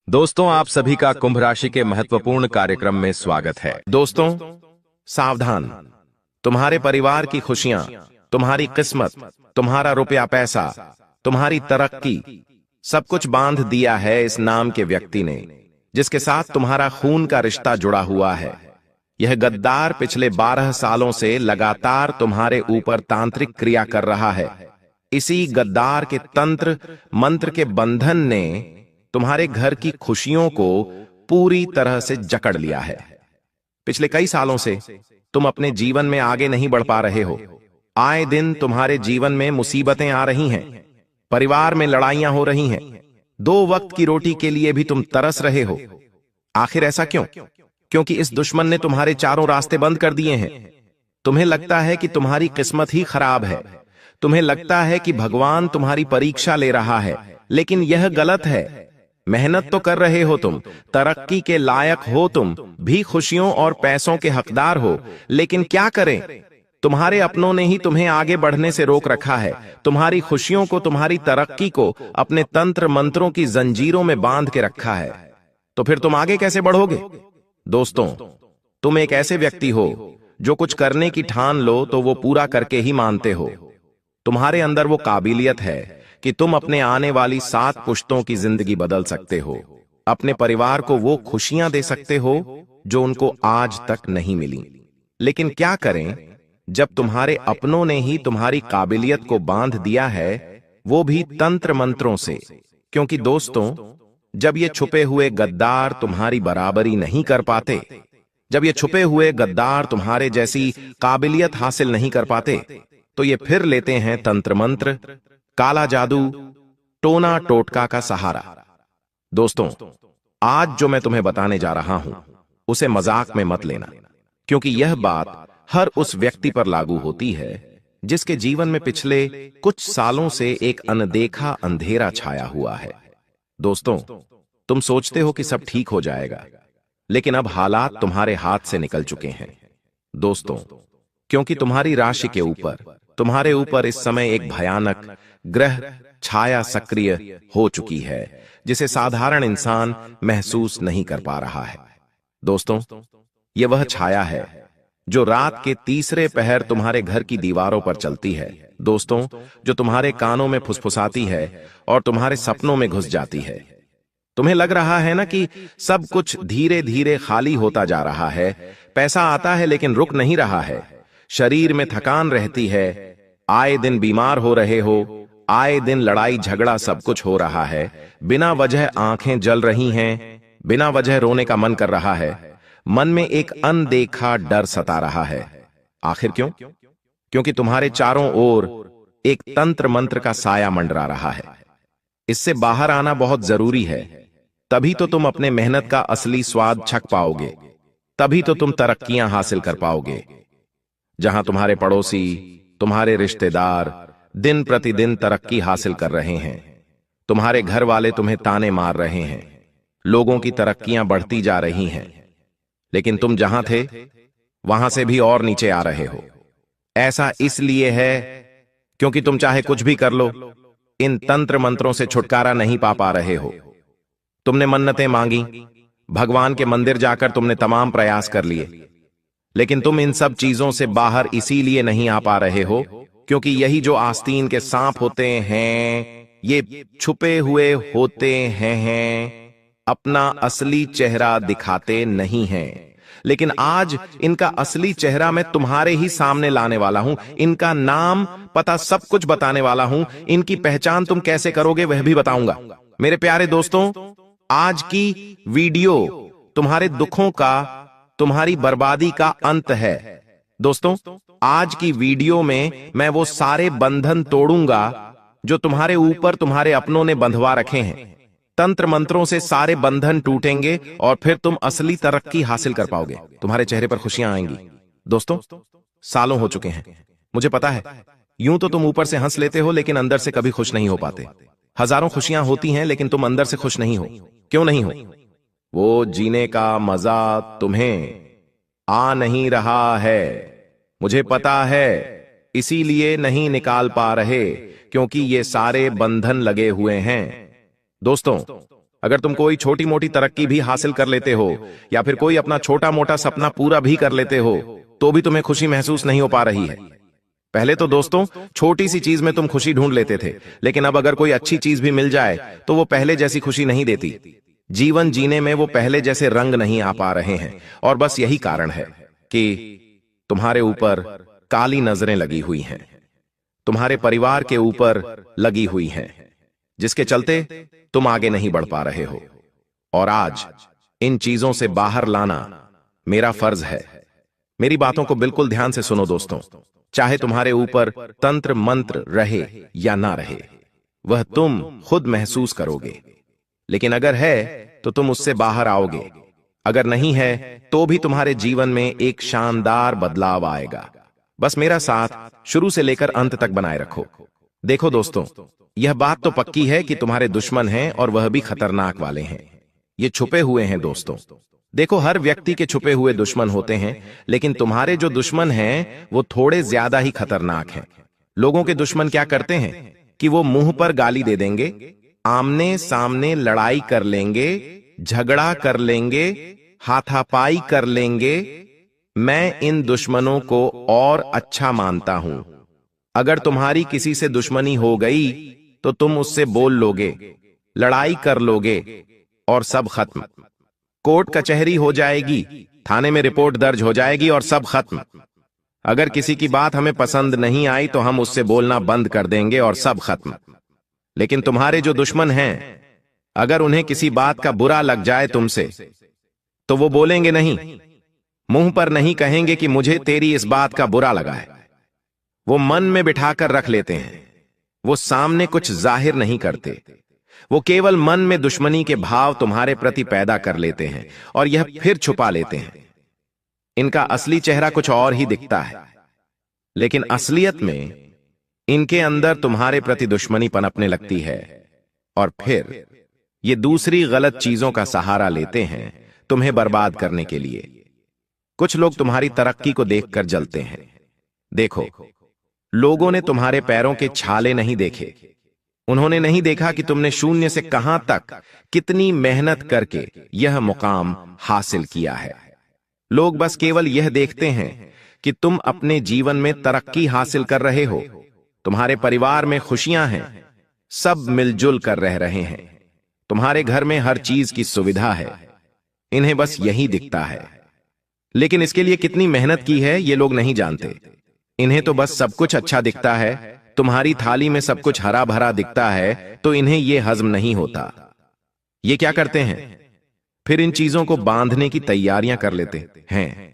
दोस्तों, आप सभी का कुंभ राशि के महत्वपूर्ण कार्यक्रम में स्वागत है। दोस्तों, सावधान। तुम्हारे परिवार की खुशियां, तुम्हारी किस्मत, तुम्हारा रुपया पैसा, तुम्हारी तरक्की, सब कुछ बांध दिया है इस नाम के व्यक्ति ने, जिसके साथ तुम्हारा खून का रिश्ता जुड़ा हुआ है। यह गद्दार पिछले 12 सालों से लगातार तुम्हारे ऊपर तांत्रिक क्रिया कर रहा है। इसी गद्दार के तंत्र मंत्र के बंधन ने तुम्हारे घर की खुशियों को पूरी तरह से जकड़ लिया है। पिछले कई सालों से तुम अपने जीवन में आगे नहीं बढ़ पा रहे हो। आए दिन तुम्हारे जीवन में मुसीबतें आ रही हैं, परिवार में लड़ाइयां हो रही हैं, 2 वक्त की रोटी के लिए भी तुम तरस रहे हो। आखिर ऐसा क्यों? क्योंकि इस दुश्मन ने तुम्हारे चारों रास्ते बंद कर दिए हैं। तुम्हें लगता है कि तुम्हारी किस्मत ही खराब है, तुम्हें लगता है कि भगवान तुम्हारी परीक्षा ले रहा है, लेकिन यह गलत है। मेहनत तो कर रहे हो तुम, तरक्की के लायक हो तुम, भी खुशियों और पैसों के हकदार हो, लेकिन क्या करें, तुम्हारे अपनों ने ही तुम्हें आगे बढ़ने से रोक रखा है। तुम्हारी खुशियों को, तुम्हारी तरक्की को अपने तंत्र मंत्रों की जंजीरों में बांध के रखा है। तो फिर तुम आगे कैसे बढ़ोगे? दोस्तों, तुम एक ऐसे व्यक्ति हो जो कुछ करने की ठान लो तो वो पूरा करके ही मानते हो। तुम्हारे अंदर वो काबिलियत है कि तुम अपने आने वाली 7 पुश्तों की जिंदगी बदल सकते हो। अपने परिवार को वो खुशियां दे सकते हो जो उनको आज तक नहीं मिली। लेकिन क्या करें जब तुम्हारे अपनों ने ही तुम्हारी काबिलियत को बांध दिया है, वो भी तंत्र मंत्रों से। क्योंकि दोस्तों, जब ये छुपे हुए गद्दार तुम्हारी बराबरी नहीं कर पाते, जब ये छुपे हुए गद्दार तुम्हारे जैसी काबिलियत हासिल नहीं कर पाते, तो ये फिर लेते हैं तंत्र मंत्र, काला जादू, टोना टोटका का सहारा। दोस्तों, आज जो मैं तुम्हें बताने जा रहा हूं उसे मजाक में मत लेना, क्योंकि यह बात हर उस व्यक्ति पर लागू होती है जिसके जीवन में पिछले कुछ सालों से एक अनदेखा अंधेरा छाया हुआ है। दोस्तों, तुम सोचते हो कि सब ठीक हो जाएगा, लेकिन अब हालात तुम्हारे हाथ से निकल चुके हैं। दोस्तों, क्योंकि तुम्हारी राशि के ऊपर, तुम्हारे ऊपर इस समय एक भयानक ग्रह छाया सक्रिय हो चुकी है, जिसे साधारण इंसान महसूस नहीं कर पा रहा है। दोस्तों, यह वह छाया है जो रात के तीसरे पहर तुम्हारे घर की दीवारों पर चलती है। दोस्तों, जो तुम्हारे कानों में फुसफुसाती है और तुम्हारे सपनों में घुस जाती है। तुम्हें लग रहा है ना कि सब कुछ धीरे धीरे खाली होता जा रहा है, पैसा आता है लेकिन रुक नहीं रहा है, शरीर में थकान रहती है, आए दिन बीमार हो रहे हो, आए दिन लड़ाई झगड़ा सब कुछ हो रहा है, बिना वजह आंखें जल रही हैं, बिना वजह रोने का मन कर रहा है, मन में एक अनदेखा डर सता रहा है। आखिर क्यों? क्योंकि तुम्हारे चारों ओर एक तंत्र मंत्र का साया मंडरा रहा है। इससे बाहर आना बहुत जरूरी है, तभी तो तुम अपने मेहनत का असली स्वाद छक पाओगे, तभी तो तुम तरक्कियां हासिल कर पाओगे। जहां तुम्हारे पड़ोसी, तुम्हारे रिश्तेदार दिन प्रतिदिन तरक्की हासिल कर रहे हैं, तुम्हारे घर वाले तुम्हें ताने मार रहे हैं, लोगों की तरक्कियां बढ़ती जा रही हैं, लेकिन तुम जहां थे वहां से भी और नीचे आ रहे हो। ऐसा इसलिए है क्योंकि तुम चाहे कुछ भी कर लो, इन तंत्र मंत्रों से छुटकारा नहीं पा रहे हो। तुमने मन्नतें मांगी, भगवान के मंदिर जाकर तुमने तमाम प्रयास कर लिए, लेकिन तुम इन सब चीजों से बाहर इसीलिए नहीं आ पा रहे हो क्योंकि यही जो आस्तीन के सांप होते हैं, ये छुपे हुए होते हैं, अपना असली चेहरा दिखाते नहीं हैं। लेकिन आज इनका असली चेहरा मैं तुम्हारे ही सामने लाने वाला हूं, इनका नाम पता सब कुछ बताने वाला हूं, इनकी पहचान तुम कैसे करोगे वह भी बताऊंगा। मेरे प्यारे दोस्तों, आज की वीडियो तुम्हारे दुखों का, तुम्हारी बर्बादी का अंत है। दोस्तों, आज की वीडियो में मैं वो सारे बंधन तोड़ूंगा जो तुम्हारे ऊपर तुम्हारे अपनों ने बंधवा रखे हैं। तंत्र मंत्रों से सारे बंधन टूटेंगे और फिर तुम असली तरक्की हासिल कर पाओगे। तुम्हारे चेहरे पर खुशियां आएंगी। दोस्तों, सालों हो चुके हैं, मुझे पता है, यूं तो तुम ऊपर से हंस लेते हो लेकिन अंदर से कभी खुश नहीं हो पाते। हजारों खुशियां होती हैं लेकिन तुम अंदर से खुश नहीं हो। क्यों नहीं हो? वो जीने का मजा तुम्हें आ नहीं रहा है, मुझे पता है, इसीलिए नहीं निकाल पा रहे, क्योंकि ये सारे बंधन लगे हुए हैं। दोस्तों, अगर तुम कोई छोटी मोटी तरक्की भी हासिल कर लेते हो या फिर कोई अपना छोटा मोटा सपना पूरा भी कर लेते हो तो भी तुम्हें खुशी महसूस नहीं हो पा रही है। पहले तो दोस्तों छोटी सी चीज में तुम खुशी ढूंढ लेते थे, लेकिन अब अगर कोई अच्छी चीज भी मिल जाए तो वो पहले जैसी खुशी नहीं देती। जीवन जीने में वो पहले जैसे रंग नहीं आ पा रहे हैं, और बस यही कारण है कि तुम्हारे ऊपर काली नजरें लगी हुई हैं, तुम्हारे परिवार के ऊपर लगी हुई हैं, जिसके चलते तुम आगे नहीं बढ़ पा रहे हो। और आज इन चीजों से बाहर लाना मेरा फर्ज है। मेरी बातों को बिल्कुल ध्यान से सुनो दोस्तों। चाहे तुम्हारे ऊपर तंत्र मंत्र रहे या ना रहे, वह तुम खुद महसूस करोगे, लेकिन अगर है तो तुम उससे बाहर आओगे। अगर नहीं है तो भी तुम्हारे जीवन में एक शानदार बदलाव आएगा। बस मेरा साथ शुरू से लेकर अंत तक बनाए रखो। देखो दोस्तों, यह बात तो पक्की है कि तुम्हारे दुश्मन हैं और वह भी खतरनाक वाले हैं। ये छुपे हुए हैं दोस्तों। देखो, हर व्यक्ति के छुपे हुए दुश्मन होते हैं, लेकिन तुम्हारे जो दुश्मन हैं वो थोड़े ज्यादा ही खतरनाक हैं। लोगों के दुश्मन क्या करते हैं कि वो मुंह पर गाली दे देंगे, आमने सामने लड़ाई कर लेंगे, झगड़ा कर लेंगे, हाथापाई कर लेंगे। मैं इन दुश्मनों को और अच्छा मानता हूं। अगर तुम्हारी किसी से दुश्मनी हो गई तो तुम उससे बोल लोगे, लड़ाई कर लोगे और सब खत्म। कोर्ट कचहरी हो जाएगी, थाने में रिपोर्ट दर्ज हो जाएगी और सब खत्म। अगर किसी की बात हमें पसंद नहीं आई तो हम उससे बोलना बंद कर देंगे और सब खत्म। लेकिन तुम्हारे जो दुश्मन हैं, अगर उन्हें किसी बात का बुरा लग जाए तुमसे, तो वो बोलेंगे नहीं, मुंह पर नहीं कहेंगे कि मुझे तेरी इस बात का बुरा लगा है। वो मन में बिठाकर रख लेते हैं। वो सामने कुछ जाहिर नहीं करते, वो केवल मन में दुश्मनी के भाव तुम्हारे प्रति पैदा कर लेते हैं और यह फिर छुपा लेते हैं। इनका असली चेहरा कुछ और ही दिखता है, लेकिन असलियत में इनके अंदर तुम्हारे प्रति दुश्मनी पनपने लगती है और फिर ये दूसरी गलत चीजों का सहारा लेते हैं तुम्हें बर्बाद करने के लिए। कुछ लोग तुम्हारी तरक्की को देखकर जलते हैं। देखो, लोगों ने तुम्हारे पैरों के छाले नहीं देखे। उन्होंने नहीं देखा कि तुमने शून्य से कहां तक कितनी मेहनत करके यह मुकाम हासिल किया है। लोग बस केवल यह देखते हैं कि तुम अपने जीवन में तरक्की हासिल कर रहे हो, तुम्हारे परिवार में खुशियां हैं, सब मिलजुल कर रह रहे हैं, तुम्हारे घर में हर चीज की सुविधा है। इन्हें बस यही दिखता है, लेकिन इसके लिए कितनी मेहनत की है ये लोग नहीं जानते। इन्हें तो बस सब कुछ अच्छा दिखता है, तुम्हारी थाली में सब कुछ हरा भरा दिखता है, तो इन्हें यह हजम नहीं होता। ये क्या करते हैं, फिर इन चीजों को बांधने की तैयारियां कर लेते हैं।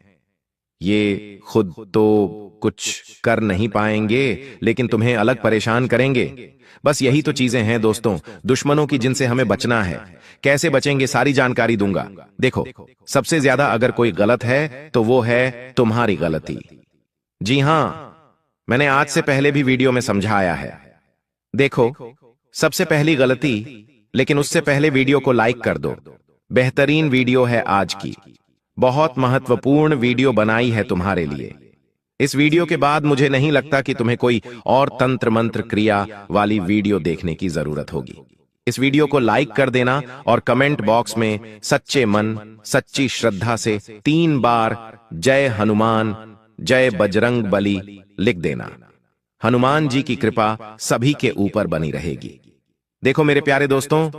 ये खुद तो कुछ कर नहीं पाएंगे, लेकिन तुम्हें अलग परेशान करेंगे। बस यही तो चीजें हैं दोस्तों, दुश्मनों की, जिनसे हमें बचना है। कैसे बचेंगे सारी जानकारी दूंगा। देखो, सबसे ज्यादा अगर कोई गलत है तो वो है तुम्हारी गलती। जी हां, मैंने आज से पहले भी वीडियो में समझाया है। देखो, सबसे पहली गलती, लेकिन उससे पहले वीडियो को लाइक कर दो। बेहतरीन वीडियो है आज की, बहुत महत्वपूर्ण वीडियो बनाई है तुम्हारे लिए। इस वीडियो के बाद मुझे नहीं लगता कि तुम्हें कोई और तंत्र मंत्र क्रिया वाली वीडियो देखने की जरूरत होगी। इस वीडियो को लाइक कर देना और कमेंट बॉक्स में सच्चे मन सच्ची श्रद्धा से 3 बार जय हनुमान जय बजरंग बली लिख देना। हनुमान जी की कृपा सभी के ऊपर बनी रहेगी। देखो मेरे प्यारे दोस्तों,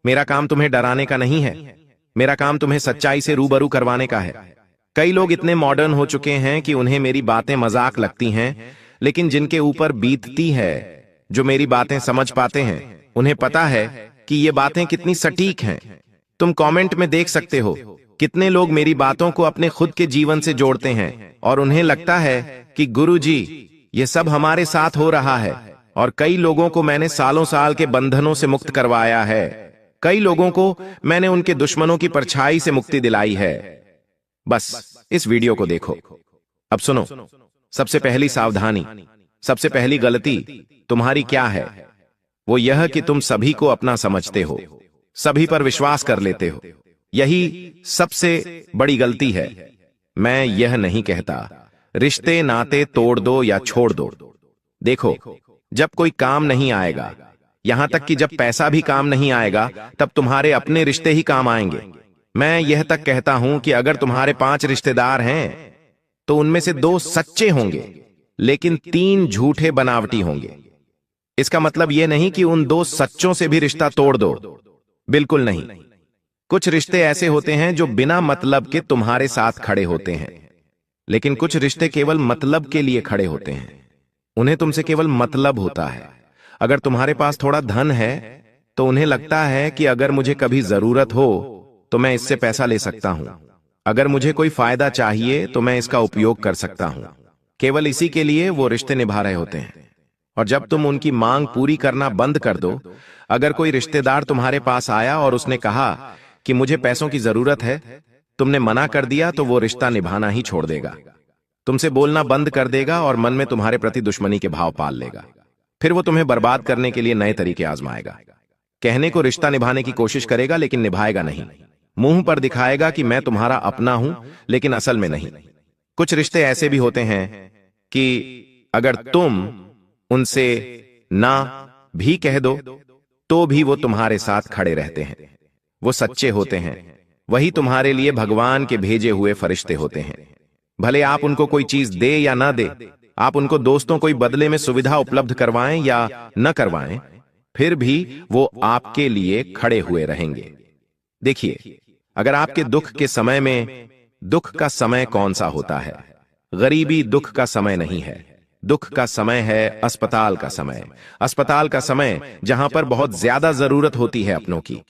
मेरा काम तुम्हें डराने का नहीं है, मेरा काम तुम्हें सच्चाई से रूबरू करवाने का है। कई लोग इतने मॉडर्न हो चुके हैं कि उन्हें मेरी बातें मजाक लगती हैं, लेकिन जिनके ऊपर बीतती है, जो मेरी बातें समझ पाते हैं, उन्हें पता है कि ये बातें कितनी सटीक हैं। तुम कमेंट में देख सकते हो कितने लोग मेरी बातों को अपने खुद के जीवन से जोड़ते हैं और उन्हें लगता है कि गुरुजी ये सब हमारे साथ हो रहा है। और कई लोगों को मैंने सालों साल के बंधनों से मुक्त करवाया है। कई लोगों को मैंने उनके दुश्मनों की परछाई से मुक्ति दिलाई है। बस इस वीडियो को देखो। अब सुनो, सबसे पहली सावधानी, सबसे पहली गलती तुम्हारी क्या है? वो यह कि तुम सभी को अपना समझते हो, सभी पर विश्वास कर लेते हो। यही सबसे बड़ी गलती है। मैं यह नहीं कहता रिश्ते नाते तोड़ दो या छोड़ दो। देखो, जब कोई काम नहीं आएगा यहां तक कि जब पैसा भी काम नहीं आएगा तब तुम्हारे अपने रिश्ते ही काम आएंगे। मैं यह तक कहता हूं कि अगर तुम्हारे 5 रिश्तेदार हैं तो उनमें से 2 सच्चे होंगे लेकिन 3 झूठे बनावटी होंगे। इसका मतलब यह नहीं कि उन 2 सच्चों से भी रिश्ता तोड़ दो, बिल्कुल नहीं। कुछ रिश्ते ऐसे होते हैं जो बिना मतलब के तुम्हारे साथ खड़े होते हैं, लेकिन कुछ रिश्ते केवल मतलब के लिए खड़े होते हैं। उन्हें तुमसे केवल मतलब होता है। अगर तुम्हारे पास थोड़ा धन है तो उन्हें लगता है कि अगर मुझे कभी जरूरत हो तो मैं इससे पैसा ले सकता हूं, अगर मुझे कोई फायदा चाहिए तो मैं इसका उपयोग कर सकता हूं। केवल इसी के लिए वो रिश्ते निभा रहे होते हैं। और जब तुम उनकी मांग पूरी करना बंद कर दो, अगर कोई रिश्तेदार तुम्हारे पास आया और उसने कहा कि मुझे पैसों की जरूरत है, तुमने मना कर दिया, तो वो रिश्ता निभाना ही छोड़ देगा, तुमसे बोलना बंद कर देगा और मन में तुम्हारे प्रति दुश्मनी के भाव पाल लेगा। फिर वो तुम्हें बर्बाद करने के लिए नए तरीके आजमाएगा। कहने को रिश्ता निभाने की कोशिश करेगा लेकिन निभाएगा नहीं। मुंह पर दिखाएगा कि मैं तुम्हारा अपना हूं, लेकिन असल में नहीं। कुछ रिश्ते ऐसे भी होते हैं कि अगर तुम उनसे ना भी कह दो तो भी वो तुम्हारे साथ खड़े रहते हैं। वो सच्चे होते हैं, वही तुम्हारे लिए भगवान के भेजे हुए फरिश्ते होते हैं। भले आप उनको कोई चीज दे या ना दे, आप उनको दोस्तों कोई बदले में सुविधा उपलब्ध करवाएं या न करवाएं, फिर भी वो आपके लिए खड़े हुए रहेंगे। देखिए, अगर आपके दुख के समय में, दुख का समय कौन सा होता है? गरीबी दुख का समय नहीं है। दुख का समय है अस्पताल का समय। अस्पताल का समय जहां पर बहुत ज्यादा जरूरत होती है अपनों की।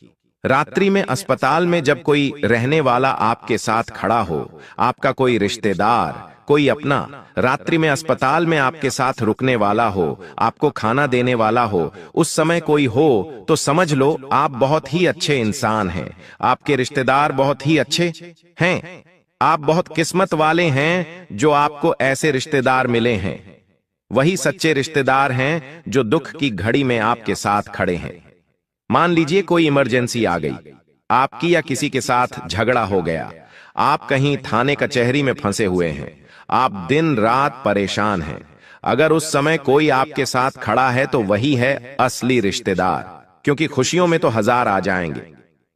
रात्रि में अस्पताल में जब कोई रहने वाला आपके साथ खड़ा हो, आपका कोई रिश्तेदार, कोई अपना, रात्रि में अस्पताल में आपके साथ रुकने वाला हो, आपको खाना देने वाला हो, उस समय कोई हो तो समझ लो आप बहुत ही अच्छे इंसान हैं। आपके रिश्तेदार बहुत ही अच्छे हैं। आप बहुत किस्मत वाले हैं जो आपको ऐसे रिश्तेदार मिले हैं। वही सच्चे रिश्तेदार हैं जो दुख की घड़ी में आपके साथ खड़े हैं। मान लीजिए कोई इमरजेंसी आ गई, आपकी या किसी के साथ झगड़ा हो गया, आप कहीं थाने कचहरी में फंसे हुए हैं, आप दिन रात परेशान हैं। अगर उस समय कोई आपके साथ खड़ा है तो वही है असली रिश्तेदार, क्योंकि खुशियों में तो 1000 आ जाएंगे।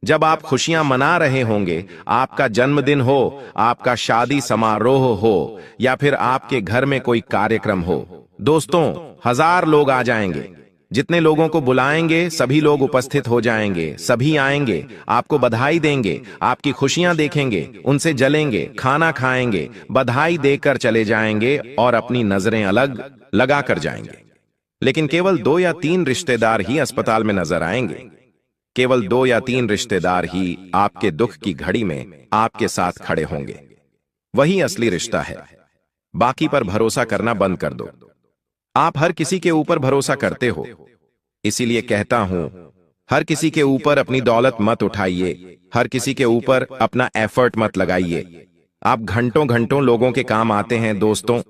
जब आप खुशियां मना रहे होंगे, आपका जन्मदिन हो, आपका शादी समारोह हो या फिर आपके घर में कोई कार्यक्रम हो, दोस्तों 1000 लोग आ जाएंगे। जितने लोगों को बुलाएंगे सभी लोग उपस्थित हो जाएंगे, सभी आएंगे, आपको बधाई देंगे, आपकी खुशियां देखेंगे, उनसे जलेंगे, खाना खाएंगे, बधाई देकर चले जाएंगे और अपनी नजरें अलग लगा कर जाएंगे। लेकिन केवल 2 या 3 रिश्तेदार ही अस्पताल में नजर आएंगे। केवल 2 या 3 रिश्तेदार ही आपके दुख की घड़ी में आपके साथ खड़े होंगे। वही असली रिश्ता है। बाकी पर भरोसा करना बंद कर दो। आप हर किसी के ऊपर भरोसा करते हो, इसीलिए कहता हूं, हर किसी के ऊपर अपनी दौलत मत उठाइए, हर किसी के ऊपर अपना एफर्ट मत लगाइए। आप घंटों घंटों लोगों के काम आते हैं दोस्तों,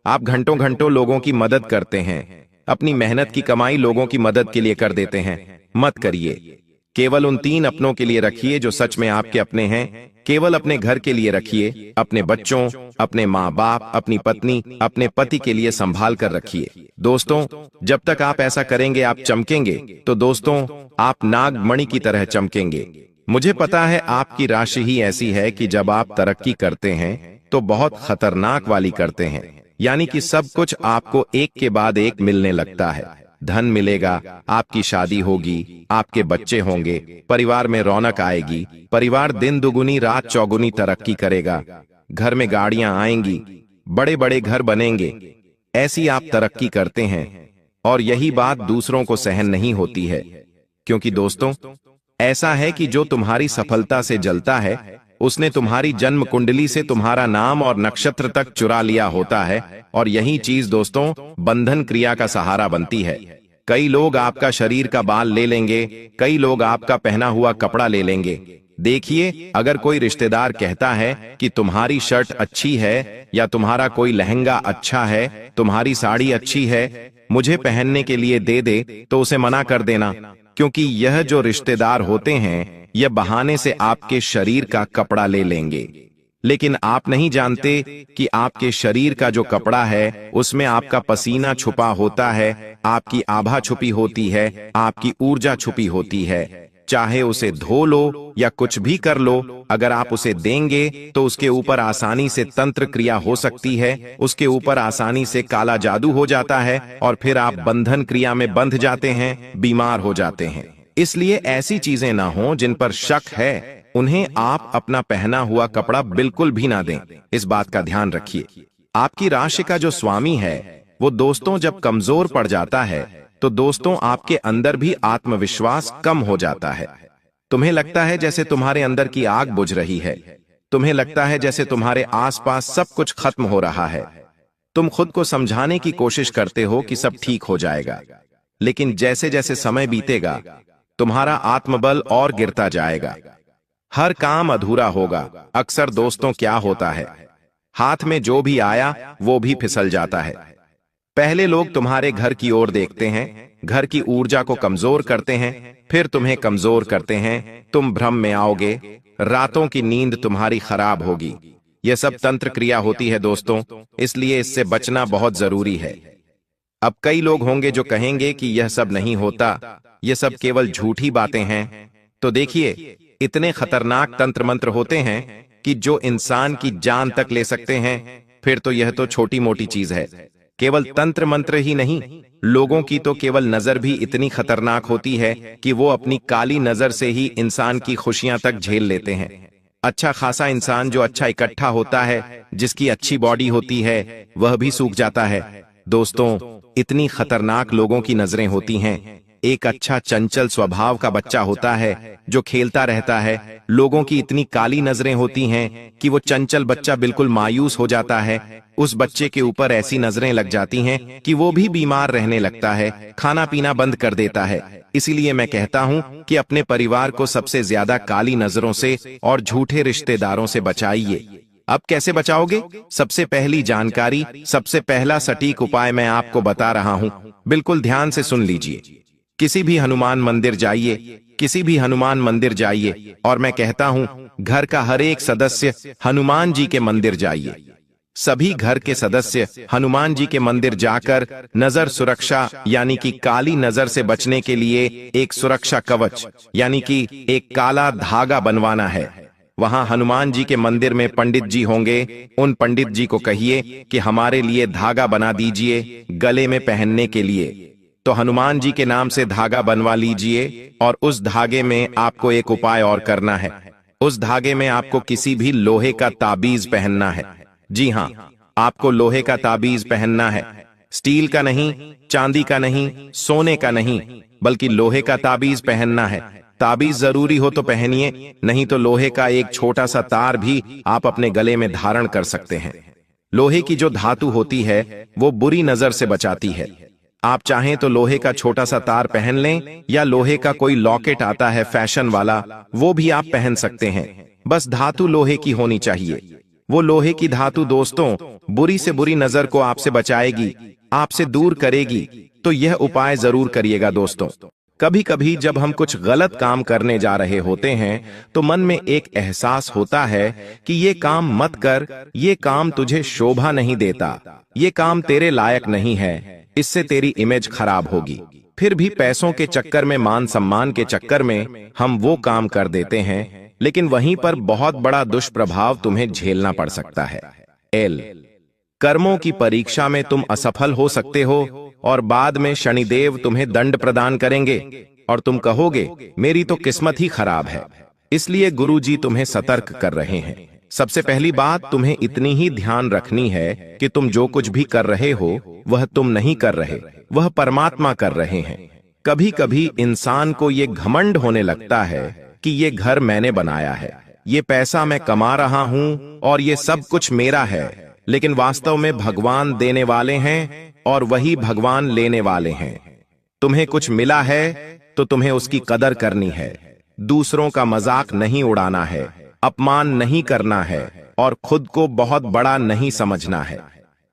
आप घंटों घंटों लोगों की मदद करते हैं, अपनी मेहनत की कमाई लोगों की मदद के लिए कर देते हैं। मत करिए। केवल उन 3 अपनों के लिए रखिए जो सच में आपके अपने हैं। केवल अपने घर के लिए रखिए, अपने बच्चों, अपने माँ बाप, अपनी पत्नी, अपने पति के लिए संभाल कर रखिए। दोस्तों, जब तक आप ऐसा करेंगे आप चमकेंगे, तो दोस्तों आप नागमणि की तरह चमकेंगे। मुझे पता है आपकी राशि ही ऐसी है कि जब आप तरक्की करते हैं तो बहुत खतरनाक वाली करते हैं, यानी कि सब कुछ आपको एक के बाद एक मिलने लगता है। धन मिलेगा, आपकी शादी होगी, आपके बच्चे होंगे, परिवार में रौनक आएगी, परिवार दिन दुगुनी रात चौगुनी तरक्की करेगा, घर में गाड़ियां आएंगी, बड़े बड़े घर बनेंगे। ऐसी आप तरक्की करते हैं और यही बात दूसरों को सहन नहीं होती है, क्योंकि दोस्तों ऐसा है कि जो तुम्हारी सफलता से जलता है उसने तुम्हारी जन्म कुंडली से तुम्हारा नाम और नक्षत्र तक चुरा लिया होता है। और यही चीज दोस्तों बंधन क्रिया का सहारा बनती है। कई लोग आपका शरीर का बाल ले लेंगे, कई लोग आपका पहना हुआ कपड़ा ले लेंगे। देखिए, अगर कोई रिश्तेदार कहता है कि तुम्हारी शर्ट अच्छी है या तुम्हारा कोई लहंगा अच्छा है, तुम्हारी साड़ी अच्छी है, मुझे पहनने के लिए दे दे, तो उसे मना कर देना, क्योंकि यह जो रिश्तेदार होते हैं यह बहाने से आपके शरीर का कपड़ा ले लेंगे। लेकिन आप नहीं जानते कि आपके शरीर का जो कपड़ा है उसमें आपका पसीना छुपा होता है, आपकी आभा छुपी होती है, आपकी ऊर्जा छुपी होती है। चाहे उसे धो लो या कुछ भी कर लो, अगर आप उसे देंगे तो उसके ऊपर आसानी से तंत्र क्रिया हो सकती है, उसके ऊपर आसानी से काला जादू हो जाता है और फिर आप बंधन क्रिया में बंध जाते हैं, बीमार हो जाते हैं। इसलिए ऐसी चीजें ना हो जिन पर शक है, उन्हें आप अपना पहना हुआ कपड़ा बिल्कुल भी ना दें। इस बात का ध्यान रखिए। आपकी राशि का जो स्वामी है वो दोस्तों जब कमजोर पड़ जाता है तो दोस्तों आपके अंदर भी आत्मविश्वास कम हो जाता है। तुम्हें लगता है जैसे तुम्हारे अंदर की आग बुझ रही है, तुम्हें लगता है जैसे तुम्हारे आसपास सब कुछ खत्म हो रहा है। तुम खुद को समझाने की कोशिश करते हो कि सब ठीक हो जाएगा, लेकिन जैसे जैसे समय बीतेगा तुम्हारा आत्मबल और गिरता जाएगा, हर काम अधूरा होगा। अक्सर दोस्तों क्या होता है, हाथ में जो भी आया वो भी फिसल जाता है। पहले लोग तुम्हारे घर की ओर देखते हैं, घर की ऊर्जा को कमजोर करते हैं, फिर तुम्हें कमजोर करते हैं, तुम भ्रम में आओगे, रातों की नींद तुम्हारी खराब होगी। यह सब तंत्र क्रिया होती है दोस्तों, इसलिए इससे बचना बहुत जरूरी है। अब कई लोग होंगे जो कहेंगे कि यह सब नहीं होता, यह सब केवल झूठी बातें हैं। तो देखिए, इतने खतरनाक तंत्र मंत्र होते हैं कि जो इंसान की जान तक ले सकते हैं। फिर तो यह तो छोटी मोटी चीज है। केवल तंत्र मंत्र ही नहीं, लोगों की तो केवल नजर भी इतनी खतरनाक होती है कि वो अपनी काली नजर से ही इंसान की खुशियां तक झेल लेते हैं। अच्छा खासा इंसान जो अच्छा इकट्ठा होता है, जिसकी अच्छी बॉडी होती है, वह भी सूख जाता है। दोस्तों, इतनी खतरनाक लोगों की नजरें होती हैं। एक अच्छा चंचल स्वभाव का बच्चा होता है जो खेलता रहता है, लोगों की इतनी काली नजरें होती हैं कि वो चंचल बच्चा बिल्कुल मायूस हो जाता है। उस बच्चे के ऊपर ऐसी नजरें लग जाती हैं कि वो भी बीमार रहने लगता है, खाना पीना बंद कर देता है। इसीलिए मैं कहता हूं कि अपने परिवार को सबसे ज्यादा काली नजरों से और झूठे रिश्तेदारों से बचाइए। अब कैसे बचाओगे? सबसे पहली जानकारी, सबसे पहला सटीक उपाय मैं आपको बता रहा हूं, बिल्कुल ध्यान से सुन लीजिए। किसी भी हनुमान मंदिर जाइए, किसी भी हनुमान मंदिर जाइए, और मैं कहता हूं घर का हर एक सदस्य हनुमान जी के मंदिर जाइए। सभी घर के सदस्य हनुमान जी के मंदिर जाकर नजर सुरक्षा यानी कि काली नजर से बचने के लिए एक सुरक्षा कवच यानी कि एक काला धागा बनवाना है। वहां हनुमान जी के मंदिर में पंडित जी होंगे, उन पंडित जी को कहिए कि हमारे लिए धागा बना दीजिए गले में पहनने के लिए। तो हनुमान जी के नाम से धागा बनवा लीजिए, और उस धागे में आपको एक उपाय और करना है। उस धागे में आपको किसी भी लोहे का ताबीज पहनना है। जी हां, आपको लोहे का ताबीज पहनना है। स्टील का नहीं, चांदी का नहीं, सोने का नहीं, बल्कि लोहे का ताबीज पहनना है। ताबीज जरूरी हो तो पहनिए, नहीं तो लोहे का एक छोटा सा तार भी आप अपने गले में धारण कर सकते हैं। लोहे की जो धातु होती है वो बुरी नजर से बचाती है। आप चाहें तो लोहे का छोटा सा तार पहन लें, या लोहे का कोई लॉकेट आता है फैशन वाला, वो भी आप पहन सकते हैं। बस धातु लोहे की होनी चाहिए। वो लोहे की धातु दोस्तों बुरी से बुरी नजर को आपसे बचाएगी, आपसे दूर करेगी। तो यह उपाय जरूर करिएगा दोस्तों। कभी कभी जब हम कुछ गलत काम करने जा रहे होते हैं तो मन में एक एहसास होता है कि ये काम मत कर, ये काम तुझे शोभा नहीं देता, ये काम तेरे लायक नहीं है, इससे तेरी इमेज खराब होगी। फिर भी पैसों के चक्कर में, मान सम्मान के चक्कर में हम वो काम कर देते हैं, लेकिन वहीं पर बहुत बड़ा दुष्प्रभाव तुम्हें झेलना पड़ सकता है। कर्मों की परीक्षा में तुम असफल हो सकते हो और बाद में शनिदेव तुम्हें दंड प्रदान करेंगे और तुम कहोगे मेरी तो किस्मत ही खराब है। इसलिए गुरुजी तुम्हें सतर्क कर रहे हैं। सबसे पहली बात तुम्हें इतनी ही ध्यान रखनी है कि तुम जो कुछ भी कर रहे हो वह तुम नहीं कर रहे, वह परमात्मा कर रहे हैं। कभी कभी इंसान को ये घमंड होने लगता है कि ये घर मैंने बनाया है, ये पैसा मैं कमा रहा हूं और ये सब कुछ मेरा है। लेकिन वास्तव में भगवान देने वाले हैं और वही भगवान लेने वाले हैं। तुम्हें कुछ मिला है तो तुम्हें उसकी कदर करनी है। दूसरों का मजाक नहीं उड़ाना है, अपमान नहीं करना है और खुद को बहुत बड़ा नहीं समझना है।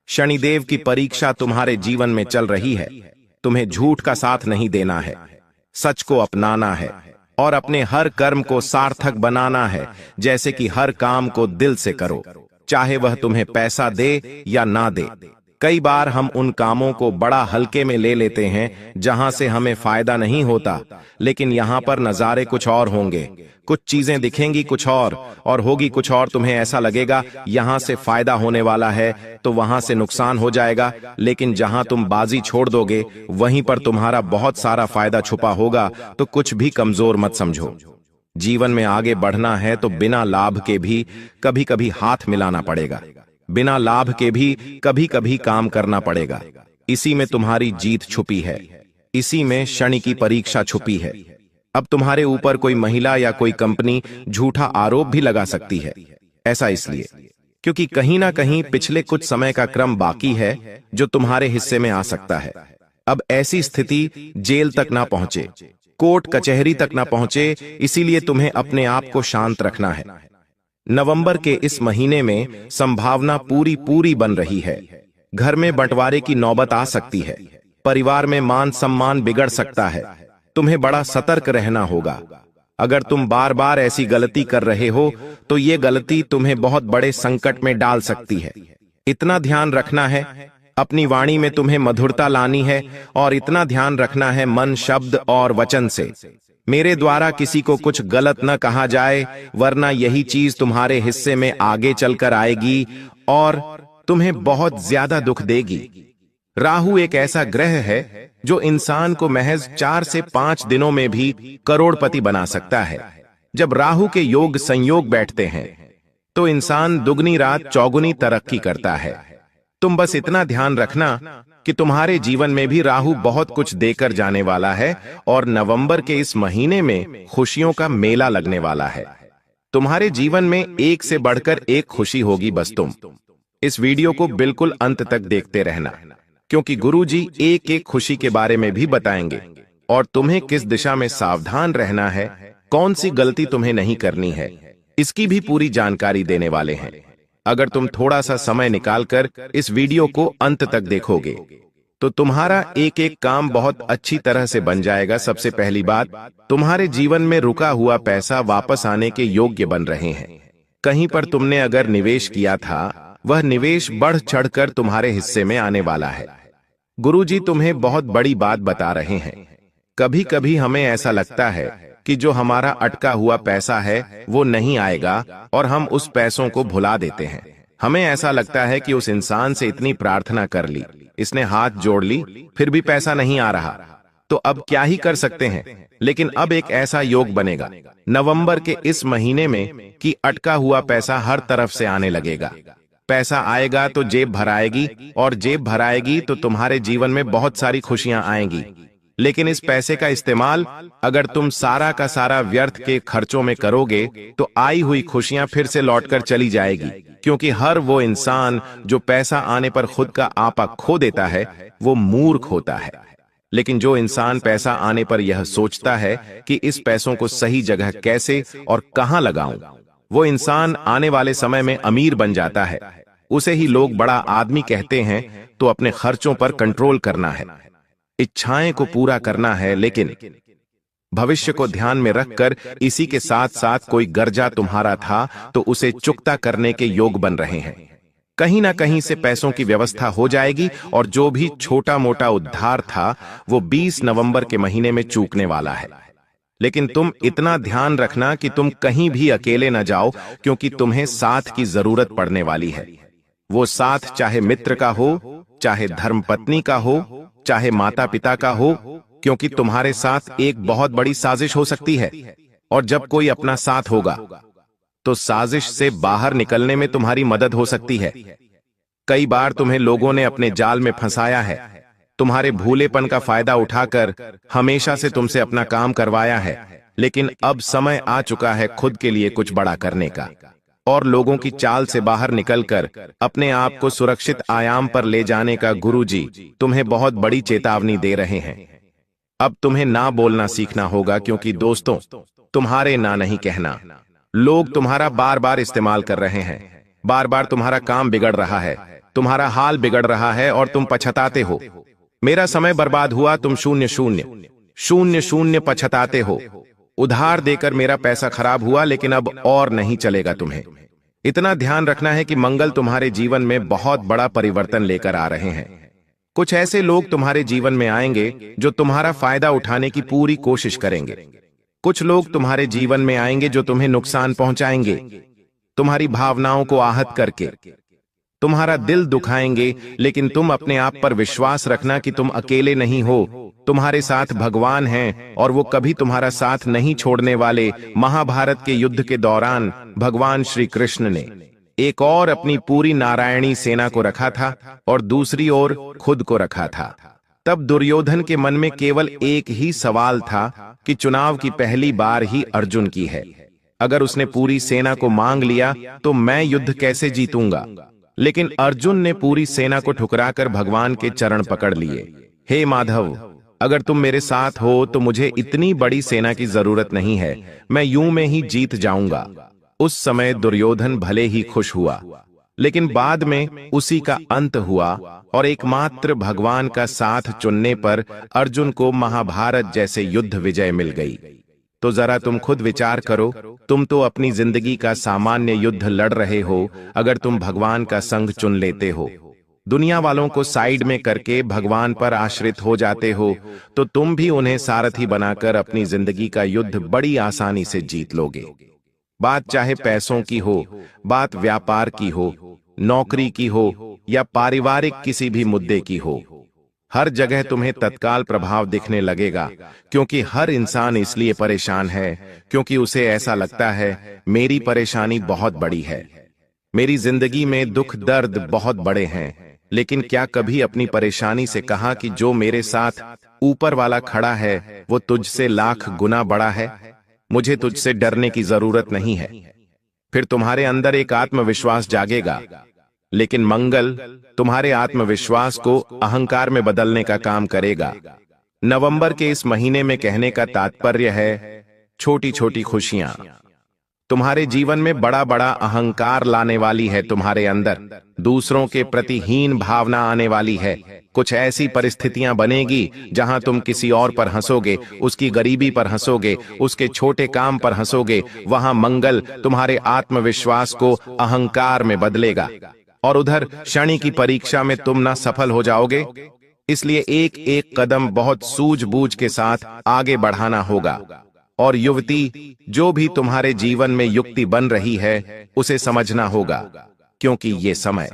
शनिदेव की परीक्षा तुम्हारे जीवन में चल रही है। तुम्हें झूठ का साथ नहीं देना है, सच को अपनाना है। और अपने हर कर्म को सार्थक बनाना है, जैसे कि हर काम को दिल से करो, चाहे वह तुम्हें पैसा दे या ना दे। कई बार हम उन कामों को बड़ा हल्के में ले लेते हैं जहां से हमें फायदा नहीं होता, लेकिन यहाँ पर नजारे कुछ और होंगे, कुछ चीजें दिखेंगी कुछ और होगी कुछ और। तुम्हें ऐसा लगेगा यहां से फायदा होने वाला है तो वहां से नुकसान हो जाएगा, लेकिन जहां तुम बाजी छोड़ दोगे वहीं पर तुम्हारा बहुत सारा फायदा छुपा होगा। तो कुछ भी कमजोर मत समझो। जीवन में आगे बढ़ना है तो बिना लाभ के भी कभी कभी हाथ मिलाना पड़ेगा, बिना लाभ के भी कभी कभी काम करना पड़ेगा। इसी में तुम्हारी जीत छुपी है, इसी में शनि की परीक्षा छुपी है। अब तुम्हारे ऊपर कोई महिला या कोई कंपनी झूठा आरोप भी लगा सकती है। ऐसा इसलिए क्योंकि कहीं ना कहीं पिछले कुछ समय का क्रम बाकी है जो तुम्हारे हिस्से में आ सकता है। अब ऐसी स्थिति जेल तक ना पहुंचे, कोर्ट कचहरी तक ना पहुंचे, इसीलिए तुम्हें अपने आप को शांत रखना है। नवंबर के इस महीने में संभावना पूरी बन रही है। घर में बंटवारे की नौबत आ सकती है, परिवार में मान सम्मान बिगड़ सकता है। तुम्हें बड़ा सतर्क रहना होगा। अगर तुम बार बार ऐसी गलती कर रहे हो तो ये गलती तुम्हें बहुत बड़े संकट में डाल सकती है। इतना ध्यान रखना है, अपनी वाणी में तुम्हें मधुरता लानी है और इतना ध्यान रखना है मन, शब्द और वचन से मेरे द्वारा किसी को कुछ गलत न कहा जाए, वरना यही चीज तुम्हारे हिस्से में आगे चलकर आएगी और तुम्हें बहुत ज्यादा दुख देगी। राहु एक ऐसा ग्रह है जो इंसान को महज 4 से 5 दिनों में भी करोड़पति बना सकता है। जब राहु के योग संयोग बैठते हैं तो इंसान दुगनी रात चौगुनी तरक्की करता है। तुम बस इतना ध्यान रखना कि तुम्हारे जीवन में भी राहु बहुत कुछ देकर जाने वाला है और नवंबर के इस महीने में खुशियों का मेला लगने वाला है। तुम्हारे जीवन में एक से बढ़कर एक खुशी होगी। बस तुम इस वीडियो को बिल्कुल अंत तक देखते रहना, क्योंकि गुरुजी एक एक खुशी के बारे में भी बताएंगे और तुम्हें किस दिशा में सावधान रहना है, कौन सी गलती तुम्हें नहीं करनी है, इसकी भी पूरी जानकारी देने वाले हैं। अगर तुम थोड़ा सा समय निकालकर इस वीडियो को अंत तक देखोगे तो तुम्हारा एक एक काम बहुत अच्छी तरह से बन जाएगा। सबसे पहली बात, तुम्हारे जीवन में रुका हुआ पैसा वापस आने के योग्य बन रहे हैं। कहीं पर तुमने अगर निवेश किया था, वह निवेश बढ़ चढ़कर तुम्हारे हिस्से में आने वाला है। गुरुजी तुम्हें बहुत बड़ी बात बता रहे हैं। कभी कभी हमें ऐसा लगता है कि जो हमारा अटका हुआ पैसा है वो नहीं आएगा और हम उस पैसों को भुला देते हैं। हमें ऐसा लगता है कि उस इंसान से इतनी प्रार्थना कर ली, इसने हाथ जोड़ ली, फिर भी पैसा नहीं आ रहा, तो अब क्या ही कर सकते हैं। लेकिन अब एक ऐसा योग बनेगा नवंबर के इस महीने में कि अटका हुआ पैसा हर तरफ से आने लगेगा। पैसा आएगा तो जेब भराएगी और जेब भराएगी तो तुम्हारे जीवन में बहुत सारी खुशियां आएंगी। लेकिन इस पैसे का इस्तेमाल अगर तुम सारा का सारा व्यर्थ के खर्चों में करोगे तो आई हुई खुशियां फिर से लौटकर चली जाएगी, क्योंकि हर वो इंसान जो पैसा आने पर खुद का आपा खो देता है वो मूर्ख होता है। लेकिन जो इंसान पैसा आने पर यह सोचता है कि इस पैसों को सही जगह कैसे और कहां लगाऊं, वो इंसान आने वाले समय में अमीर बन जाता है। उसे ही लोग बड़ा आदमी कहते हैं। तो अपने खर्चों पर कंट्रोल करना है, इच्छाएं को पूरा करना है, लेकिन भविष्य को ध्यान में रखकर इसी के साथ साथ कोई कर्जा तुम्हारा था तो उसे चुकता करने के योग बन रहे हैं। कहीं ना कहीं से पैसों की व्यवस्था हो जाएगी और जो भी छोटा मोटा उद्धार था वो 20 नवंबर के महीने में चूकने वाला है। लेकिन तुम इतना ध्यान रखना कि तुम कहीं भी अकेले न जाओ, क्योंकि तुम्हें साथ की जरूरत पड़ने वाली है। वो साथ चाहे मित्र का हो, चाहे धर्मपत्नी का हो, चाहे माता पिता का हो, क्योंकि तुम्हारे साथ एक बहुत बड़ी साजिश हो सकती है। और जब कोई अपना साथ होगा तो साजिश से बाहर निकलने में तुम्हारी मदद हो सकती है। कई बार तुम्हें लोगों ने अपने जाल में फंसाया है, तुम्हारे भूलेपन का फायदा उठाकर हमेशा से तुमसे अपना काम करवाया है। लेकिन अब समय आ चुका है खुद के लिए कुछ बड़ा करने का और लोगों की चाल से बाहर निकलकर अपने आप को सुरक्षित आयाम पर ले जाने का। गुरुजी तुम्हें बहुत बड़ी चेतावनी दे रहे हैं। अब तुम्हें ना बोलना सीखना होगा, क्योंकि दोस्तों तुम्हारे ना नहीं कहना। लोग तुम्हारा बार बार इस्तेमाल कर रहे हैं, बार बार तुम्हारा काम बिगड़ रहा है, तुम्हारा हाल बिगड़ रहा है और तुम पछताते हो। मेरा समय बर्बाद हुआ, तुम 0 0 0 0 पछताते हो। उधार देकर मेरा पैसा खराब हुआ, लेकिन अब और नहीं चलेगा तुम्हें। इतना ध्यान रखना है कि मंगल तुम्हारे जीवन में बहुत बड़ा परिवर्तन लेकर आ रहे हैं। कुछ ऐसे लोग तुम्हारे जीवन में आएंगे जो तुम्हारा फायदा उठाने की पूरी कोशिश करेंगे। कुछ लोग तुम्हारे जीवन में आएंगे जो तुम्हें नुकसान पहुंचाएंगे, तुम्हारी भावनाओं को आहत करके तुम्हारा दिल दुखाएंगे। लेकिन तुम अपने आप पर विश्वास रखना कि तुम अकेले नहीं हो, तुम्हारे साथ भगवान हैं और वो कभी तुम्हारा साथ नहीं छोड़ने वाले। महाभारत के युद्ध के दौरान भगवान श्री कृष्ण ने एक और अपनी पूरी नारायणी सेना को रखा था और दूसरी ओर खुद को रखा था। तब दुर्योधन के मन में केवल एक ही सवाल था कि चुनाव की पहली बार ही अर्जुन की है। अगर उसने पूरी सेना को मांग लिया तो मैं युद्ध कैसे जीतूंगा। लेकिन अर्जुन ने पूरी सेना को ठुकराकर भगवान के चरण पकड़ लिए। हे माधव, अगर तुम मेरे साथ हो तो मुझे इतनी बड़ी सेना की जरूरत नहीं है, मैं यूं में ही जीत जाऊंगा। उस समय दुर्योधन भले ही खुश हुआ, लेकिन बाद में उसी का अंत हुआ और एकमात्र भगवान का साथ चुनने पर अर्जुन को महाभारत जैसे युद्ध विजय मिल गई। तो जरा तुम खुद विचार करो, तुम तो अपनी जिंदगी का सामान्य युद्ध लड़ रहे हो। अगर तुम भगवान का संग चुन लेते हो, दुनिया वालों को साइड में करके भगवान पर आश्रित हो जाते हो, तो तुम भी उन्हें सारथी बनाकर अपनी जिंदगी का युद्ध बड़ी आसानी से जीत लोगे। बात चाहे पैसों की हो, बात व्यापार की हो, नौकरी की हो या पारिवारिक किसी भी मुद्दे की हो, हर जगह तुम्हें तत्काल प्रभाव दिखने लगेगा। क्योंकि हर इंसान इसलिए परेशान है क्योंकि उसे ऐसा लगता है मेरी परेशानी बहुत बड़ी है, मेरी जिंदगी में दुख दर्द बहुत बड़े हैं। लेकिन क्या कभी अपनी परेशानी से कहा कि जो मेरे साथ ऊपर वाला खड़ा है वो तुझसे लाख गुना बड़ा है, मुझे तुझसे डरने की जरूरत नहीं है। फिर तुम्हारे अंदर एक आत्मविश्वास जागेगा। लेकिन मंगल तुम्हारे आत्मविश्वास को अहंकार में बदलने का काम करेगा। नवंबर के इस महीने में कहने का तात्पर्य है छोटी छोटी खुशियां तुम्हारे जीवन में बड़ा बड़ा अहंकार लाने वाली है। तुम्हारे अंदर दूसरों के प्रति हीन भावना आने वाली है। कुछ ऐसी परिस्थितियां बनेगी जहां तुम किसी और पर हंसोगे, उसकी गरीबी पर हंसोगे, उसके छोटे काम पर हंसोगे। वहां मंगल तुम्हारे आत्मविश्वास को अहंकार में बदलेगा और उधर शनि की परीक्षा में तुम ना सफल हो जाओगे। इसलिए एक एक कदम बहुत सूझबूझ के साथ आगे बढ़ाना होगा। और युवती, जो भी तुम्हारे जीवन में युक्ति बन रही है उसे समझना होगा, क्योंकि ये समय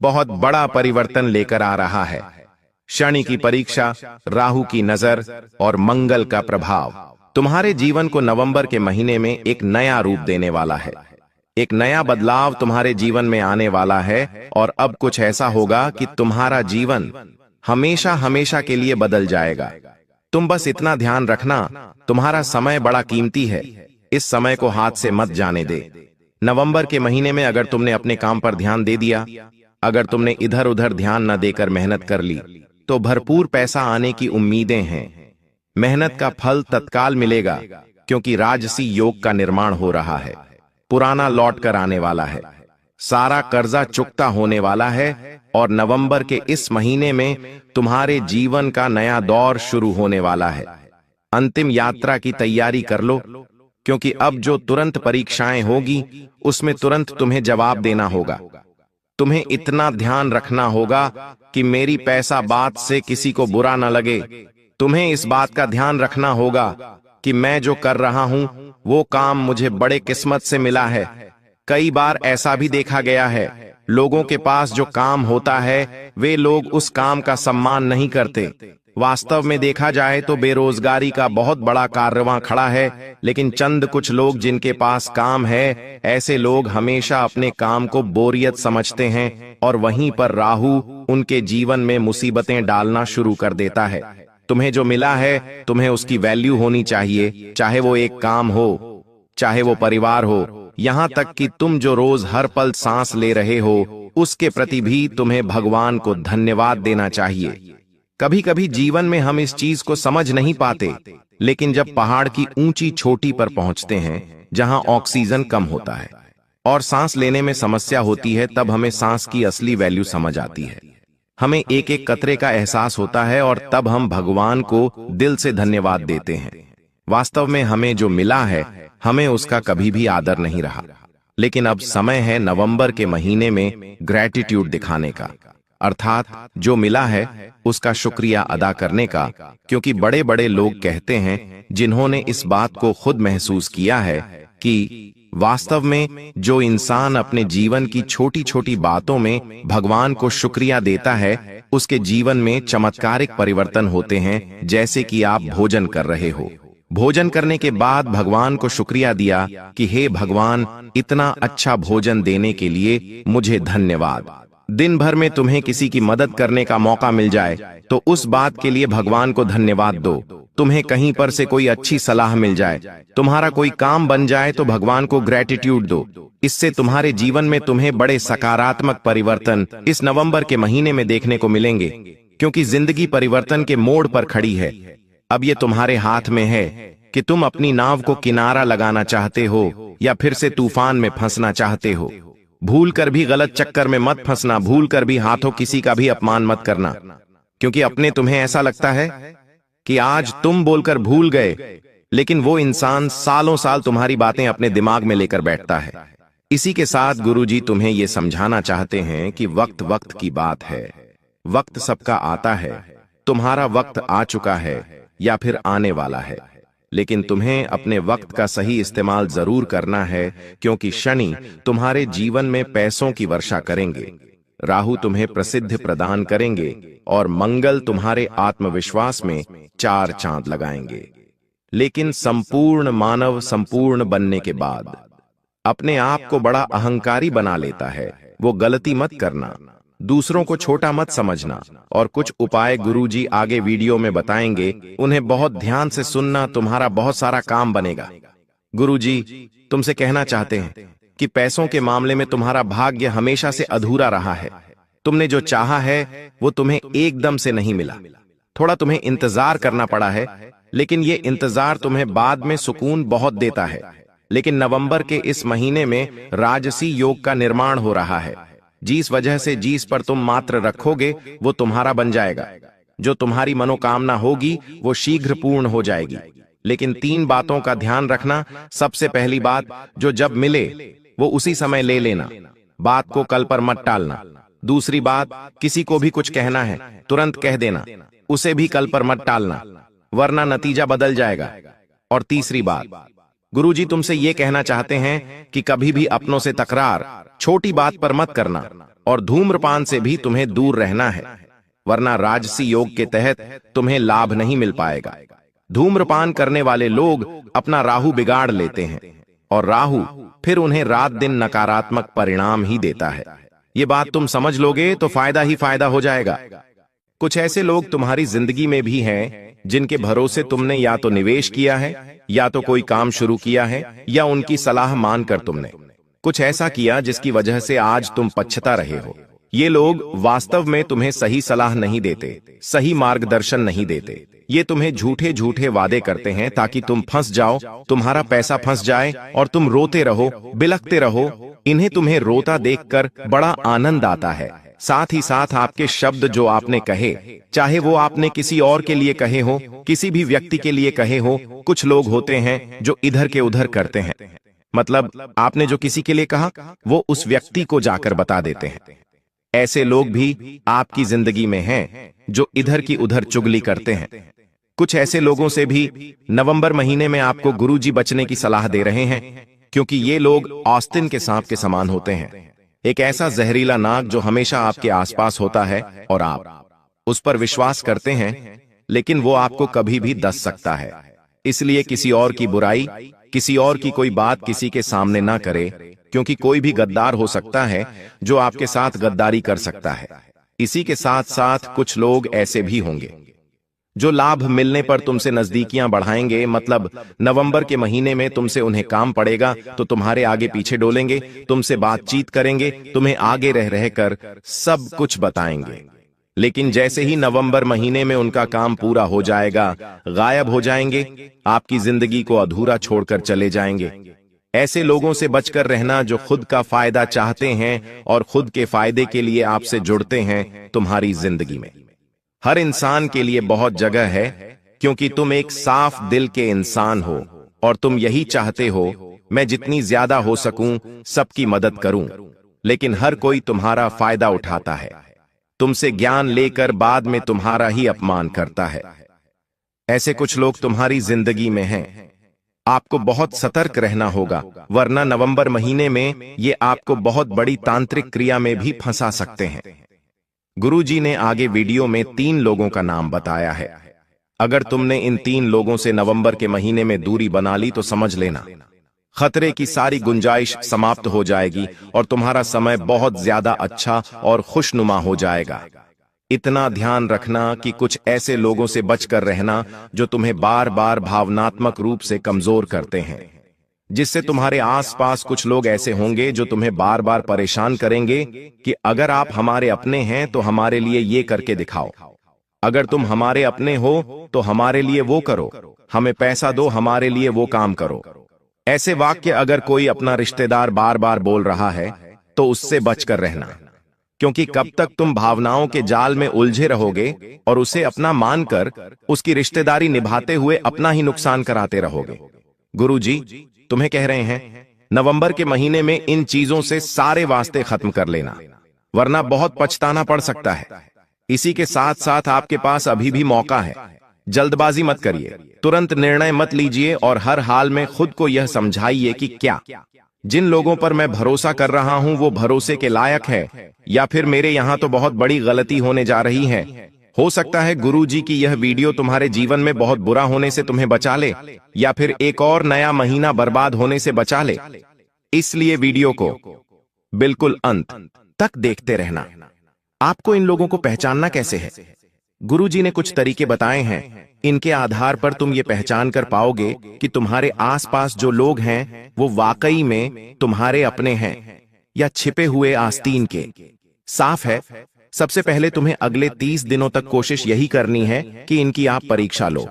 बहुत बड़ा परिवर्तन लेकर आ रहा है। शनि की परीक्षा, राहु की नजर और मंगल का प्रभाव तुम्हारे जीवन को नवंबर के महीने में एक नया रूप देने वाला है। एक नया बदलाव तुम्हारे जीवन में आने वाला है और अब कुछ ऐसा होगा कि तुम्हारा जीवन हमेशा हमेशा के लिए बदल जाएगा। तुम बस इतना ध्यान रखना, तुम्हारा समय बड़ा कीमती है, इस समय को हाथ से मत जाने दे। नवंबर के महीने में अगर तुमने अपने काम पर ध्यान दे दिया, अगर तुमने इधर उधर ध्यान न देकर मेहनत कर ली, तो भरपूर पैसा आने की उम्मीदें हैं। मेहनत का फल तत्काल मिलेगा, क्योंकि राजसी योग का निर्माण हो रहा है। पुराना लौट कर आने वाला है, सारा कर्जा चुकता होने वाला है और नवंबर के इस महीने में तुम्हारे जीवन का नया दौर शुरू होने वाला है। अंतिम यात्रा की तैयारी कर लो, क्योंकि अब जो तुरंत परीक्षाएं होगी उसमें तुरंत तुम्हें जवाब देना होगा। तुम्हें इतना ध्यान रखना होगा कि मेरी पैसा बात से किसी को बुरा न लगे। तुम्हें इस बात का ध्यान रखना होगा कि मैं जो कर रहा हूं वो काम मुझे बड़े किस्मत से मिला है। कई बार ऐसा भी देखा गया है, लोगों के पास जो काम होता है वे लोग उस काम का सम्मान नहीं करते। वास्तव में देखा जाए तो बेरोजगारी का बहुत बड़ा कारवां खड़ा है, लेकिन चंद कुछ लोग जिनके पास काम है, ऐसे लोग हमेशा अपने काम को बोरियत समझते हैं और वहीं पर राहु उनके जीवन में मुसीबतें डालना शुरू कर देता है। तुम्हें जो मिला है तुम्हें उसकी वैल्यू होनी चाहिए, चाहे वो एक काम हो, चाहे वो परिवार हो, यहां तक कि तुम जो रोज हर पल सांस ले रहे हो उसके प्रति भी तुम्हें भगवान को धन्यवाद देना चाहिए। कभी कभी जीवन में हम इस चीज को समझ नहीं पाते, लेकिन जब पहाड़ की ऊंची चोटी पर पहुंचते हैं जहां ऑक्सीजन कम होता है और सांस लेने में समस्या होती है, तब हमें सांस की असली वैल्यू समझ आती है। हमें एक एक कतरे का एहसास होता है और तब हम भगवान को दिल से धन्यवाद देते हैं। वास्तव में हमें जो मिला है हमें उसका कभी भी आदर नहीं रहा। लेकिन अब समय है नवंबर के महीने में ग्रैटिट्यूड दिखाने का, अर्थात जो मिला है उसका शुक्रिया अदा करने का। क्योंकि बड़े बड़े लोग कहते हैं, जिन्होंने इस बात को खुद महसूस किया है, कि वास्तव में जो इंसान अपने जीवन की छोटी छोटी बातों में भगवान को शुक्रिया देता है उसके जीवन में चमत्कारिक परिवर्तन होते हैं। जैसे कि आप भोजन कर रहे हो, भोजन करने के बाद भगवान को शुक्रिया दिया कि हे भगवान, इतना अच्छा भोजन देने के लिए मुझे धन्यवाद। दिन भर में तुम्हें किसी की मदद करने का मौका मिल जाए तो उस बात के लिए भगवान को धन्यवाद दो। तुम्हें कहीं पर से कोई अच्छी सलाह मिल जाए, तुम्हारा कोई काम बन जाए तो भगवान को ग्रैटिट्यूड दो। इससे तुम्हारे जीवन में तुम्हें बड़े सकारात्मक परिवर्तन इस नवंबर के महीने में देखने को मिलेंगे। क्योंकि जिंदगी परिवर्तन के मोड़ पर खड़ी है। अब ये तुम्हारे हाथ में है कि तुम अपनी नाव को किनारा लगाना चाहते हो या फिर से तूफान में फंसना चाहते हो। भूल कर भी गलत चक्कर में मत फंसना, भूल कर भी हाथों किसी का भी अपमान मत करना। क्योंकि अपने तुम्हें ऐसा लगता है कि आज तुम बोलकर भूल गए, लेकिन वो इंसान सालों साल तुम्हारी बातें अपने दिमाग में लेकर बैठता है। इसी के साथ गुरुजी तुम्हें ये समझाना चाहते हैं कि वक्त वक्त की बात है। वक्त सबका आता है, तुम्हारा वक्त आ चुका है या फिर आने वाला है, लेकिन तुम्हें अपने वक्त का सही इस्तेमाल जरूर करना है। क्योंकि शनि तुम्हारे जीवन में पैसों की वर्षा करेंगे, राहु तुम्हें प्रसिद्ध प्रदान करेंगे और मंगल तुम्हारे आत्मविश्वास में चार चांद लगाएंगे। लेकिन संपूर्ण मानव संपूर्ण बनने के बाद अपने आप को बड़ा अहंकारी बना लेता है। वो गलती मत करना, दूसरों को छोटा मत समझना। और कुछ उपाय गुरुजी आगे वीडियो में बताएंगे, उन्हें बहुत ध्यान से सुनना, तुम्हारा बहुत सारा काम बनेगा। गुरुजी तुमसे कहना चाहते हैं कि पैसों के मामले में तुम्हारा भाग्य हमेशा से अधूरा रहा है। तुमने जो चाहा है वो तुम्हें एकदम से नहीं मिला, थोड़ा तुम्हें इंतजार करना पड़ा है। लेकिन ये इंतजार तुम्हें बाद में सुकून बहुत देता है। लेकिन नवंबर के इस महीने में राजसी योग का निर्माण हो रहा है, जिस वजह से जिस पर तुम मात्र रखोगे वो तुम्हारा बन जाएगा। जो तुम्हारी मनोकामना होगी वो शीघ्र पूर्ण हो जाएगी। लेकिन 3 बातों का ध्यान रखना। सबसे पहली बात, जो जब मिले वो उसी समय ले लेना, बात को कल पर मत टालना। दूसरी बात, किसी को भी कुछ कहना है तुरंत कह देना, उसे भी कल पर मत टालना, वरना नतीजा बदल जाएगा। और तीसरी बात, गुरुजी तुमसे ये कहना चाहते हैं कि कभी भी अपनों से तकरार छोटी बात पर मत करना। और धूम्रपान से भी तुम्हें दूर रहना है, वरना राजसी योग के तहत तुम्हें लाभ नहीं मिल पाएगा। धूम्रपान करने वाले लोग अपना राहु बिगाड़ लेते हैं और राहु फिर उन्हें रात दिन नकारात्मक परिणाम ही देता है। ये बात तुम समझ लोगे तो फायदा ही फायदा हो जाएगा। कुछ ऐसे लोग तुम्हारी जिंदगी में भी हैं जिनके भरोसे तुमने या तो निवेश किया है या तो कोई काम शुरू किया है या उनकी सलाह मानकर तुमने कुछ ऐसा किया जिसकी वजह से आज तुम पछता रहे हो। ये लोग वास्तव में तुम्हें सही सलाह नहीं देते, सही मार्गदर्शन नहीं देते। ये तुम्हें झूठे झूठे वादे करते हैं ताकि तुम फंस जाओ, तुम्हारा पैसा फंस जाए और तुम रोते रहो, बिलखते रहो। इन्हें तुम्हें रोता देखकर बड़ा आनंद आता है। साथ ही साथ आपके शब्द जो आपने कहे, चाहे वो आपने किसी और के लिए कहे हो, किसी भी व्यक्ति के लिए कहे हो। कुछ लोग होते हैं जो इधर के उधर करते हैं, मतलब आपने जो किसी के लिए कहा वो उस व्यक्ति को जाकर बता देते हैं। ऐसे लोग भी आपकी जिंदगी में हैं जो इधर की उधर चुगली करते हैं। कुछ ऐसे लोगों से भी नवंबर महीने में आपको गुरुजी बचने की सलाह दे रहे हैं, क्योंकि ये लोग ऑस्टिन के सांप के समान होते हैं। एक ऐसा जहरीला नाग जो हमेशा आपके आसपास होता है और आप उस पर विश्वास करते हैं, लेकिन वो आपको कभी भी डस सकता है। इसलिए किसी और की बुराई, किसी और की कोई बात किसी के सामने ना करे, क्योंकि कोई भी गद्दार हो सकता है जो आपके साथ गद्दारी कर सकता है। इसी के साथ साथ कुछ लोग ऐसे भी होंगे जो लाभ मिलने पर तुमसे नजदीकियां बढ़ाएंगे। मतलब नवंबर के महीने में तुमसे उन्हें काम पड़ेगा तो तुम्हारे आगे पीछे डोलेंगे, तुमसे बातचीत करेंगे, तुम्हें आगे रह रहकर सब कुछ बताएंगे। लेकिन जैसे ही नवंबर महीने में उनका काम पूरा हो जाएगा, गायब हो जाएंगे, आपकी जिंदगी को अधूरा छोड़कर चले जाएंगे। ऐसे लोगों से बचकर रहना जो खुद का फायदा चाहते हैं और खुद के फायदे के लिए आपसे जुड़ते हैं। तुम्हारी जिंदगी में हर इंसान के लिए बहुत जगह है, क्योंकि तुम एक साफ दिल के इंसान हो और तुम यही चाहते हो मैं जितनी ज्यादा हो सकूं सबकी मदद करूं, लेकिन हर कोई तुम्हारा फायदा उठाता है, तुमसे ज्ञान लेकर बाद में तुम्हारा ही अपमान करता है। ऐसे कुछ लोग तुम्हारी जिंदगी में हैं। आपको बहुत सतर्क रहना होगा, वरना नवंबर महीने में ये आपको बहुत बड़ी तांत्रिक क्रिया में भी फंसा सकते हैं। गुरुजी ने आगे वीडियो में 3 लोगों का नाम बताया है। अगर तुमने इन 3 लोगों से नवंबर के महीने में दूरी बना ली तो समझ लेना खतरे की सारी गुंजाइश समाप्त हो जाएगी और तुम्हारा समय बहुत ज्यादा अच्छा और खुशनुमा हो जाएगा। इतना ध्यान रखना कि कुछ ऐसे लोगों से बचकर रहना जो तुम्हें बार बार भावनात्मक रूप से कमजोर करते हैं, जिससे तुम्हारे आसपास कुछ लोग ऐसे होंगे जो तुम्हें बार बार परेशान करेंगे कि अगर आप हमारे अपने हैं तो हमारे लिए ये करके दिखाओ, अगर तुम हमारे अपने हो तो हमारे लिए वो करो, हमें पैसा दो, हमारे लिए वो काम करो। ऐसे वाक्य अगर कोई अपना रिश्तेदार बार बार बोल रहा है तो उससे बचकर रहना, क्योंकि कब तक तुम भावनाओं के जाल में उलझे रहोगे और उसे अपना मानकर उसकी रिश्तेदारी निभाते हुए अपना ही नुकसान कराते रहोगे। गुरुजी तुम्हें कह रहे हैं नवंबर के महीने में इन चीजों से सारे वास्ते खत्म कर लेना, वरना बहुत पछताना पड़ सकता है। इसी के साथ साथ आपके पास अभी भी मौका है, जल्दबाजी मत करिए, तुरंत निर्णय मत लीजिए और हर हाल में खुद को यह समझाइए कि क्या जिन लोगों पर मैं भरोसा कर रहा हूं वो भरोसे के लायक है या फिर मेरे यहां तो बहुत बड़ी गलती होने जा रही है। हो सकता है गुरुजी की यह वीडियो तुम्हारे जीवन में बहुत बुरा होने से तुम्हें बचा ले या फिर एक और नया महीना बर्बाद होने से बचा ले, इसलिए वीडियो को बिल्कुल अंत तक देखते रहना। आपको इन लोगों को पहचानना कैसे है? गुरुजी ने कुछ तरीके बताए हैं, इनके आधार पर तुम ये पहचान कर पाओगे कि तुम्हारे आसपास जो लोग हैं वो वाकई में तुम्हारे अपने हैं या छिपे हुए आस्तीन के। साफ है, सबसे पहले तुम्हें अगले 30 दिनों तक कोशिश यही करनी है कि इनकी आप परीक्षा लो।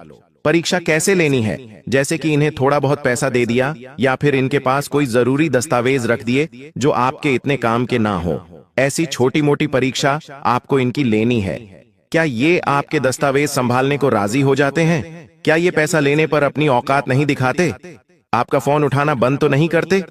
परीक्षा कैसे लेनी है? जैसे कि इन्हें थोड़ा बहुत पैसा दे दिया या फिर इनके पास कोई जरूरी दस्तावेज रख दिए जो आपके इतने काम के ना हो। ऐसी छोटी मोटी परीक्षा आपको इनकी लेनी है। क्या ये आपके दस्तावेज संभालने को राजी हो जाते हैं? क्या ये पैसा लेने पर अपनी औकात नहीं दिखाते? आपका फोन उठाना बंद तो नहीं करते?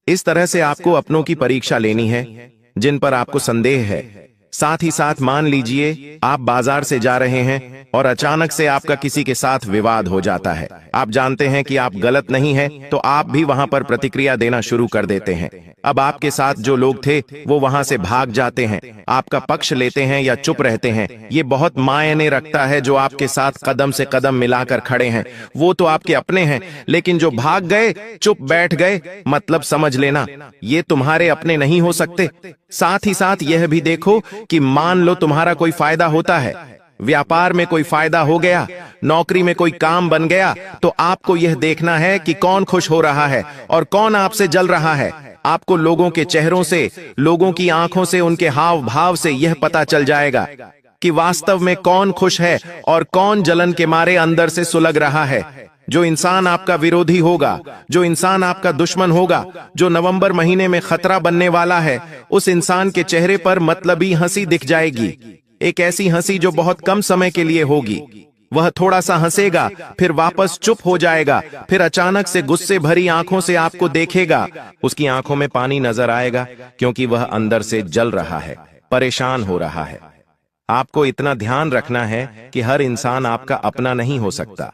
इस तरह से आपको अपनों की परीक्षा लेनी है जिन पर आपको संदेह है। साथ ही साथ मान लीजिए आप बाजार से जा रहे हैं और अचानक से आपका किसी के साथ विवाद हो जाता है। आप जानते हैं कि आप गलत नहीं हैं, तो आप भी वहां पर प्रतिक्रिया देना शुरू कर देते हैं। अब आपके साथ जो लोग थे वो वहां से भाग जाते हैं, आपका पक्ष लेते हैं या चुप रहते हैं। ये बहुत मायने रखता है। जो आपके साथ कदम से कदम मिलाकर खड़े हैं वो तो आपके अपने हैं, लेकिन जो भाग गए, चुप बैठ गए, मतलब समझ लेना ये तुम्हारे अपने नहीं हो सकते। साथ ही साथ यह भी देखो कि मान लो तुम्हारा कोई फायदा होता है, व्यापार में कोई फायदा हो गया, नौकरी में कोई काम बन गया, तो आपको यह देखना है कि कौन खुश हो रहा है और कौन आपसे जल रहा है। आपको लोगों के चेहरों से, लोगों की आंखों से, उनके हाव भाव से यह पता चल जाएगा कि वास्तव में कौन खुश है और कौन जलन के मारे अंदर से सुलग रहा है। जो इंसान आपका विरोधी होगा, जो इंसान आपका दुश्मन होगा, जो नवंबर महीने में खतरा बनने वाला है, उस इंसान के चेहरे पर मतलबी हंसी दिख जाएगी। एक ऐसी हंसी जो बहुत कम समय के लिए होगी। वह थोड़ा सा हंसेगा, फिर वापस चुप हो जाएगा, फिर अचानक से गुस्से भरी आंखों से आपको देखेगा। उसकी आंखों में पानी नजर आएगा क्योंकि वह अंदर से जल रहा है, परेशान हो रहा है। आपको इतना ध्यान रखना है कि हर इंसान आपका अपना नहीं हो सकता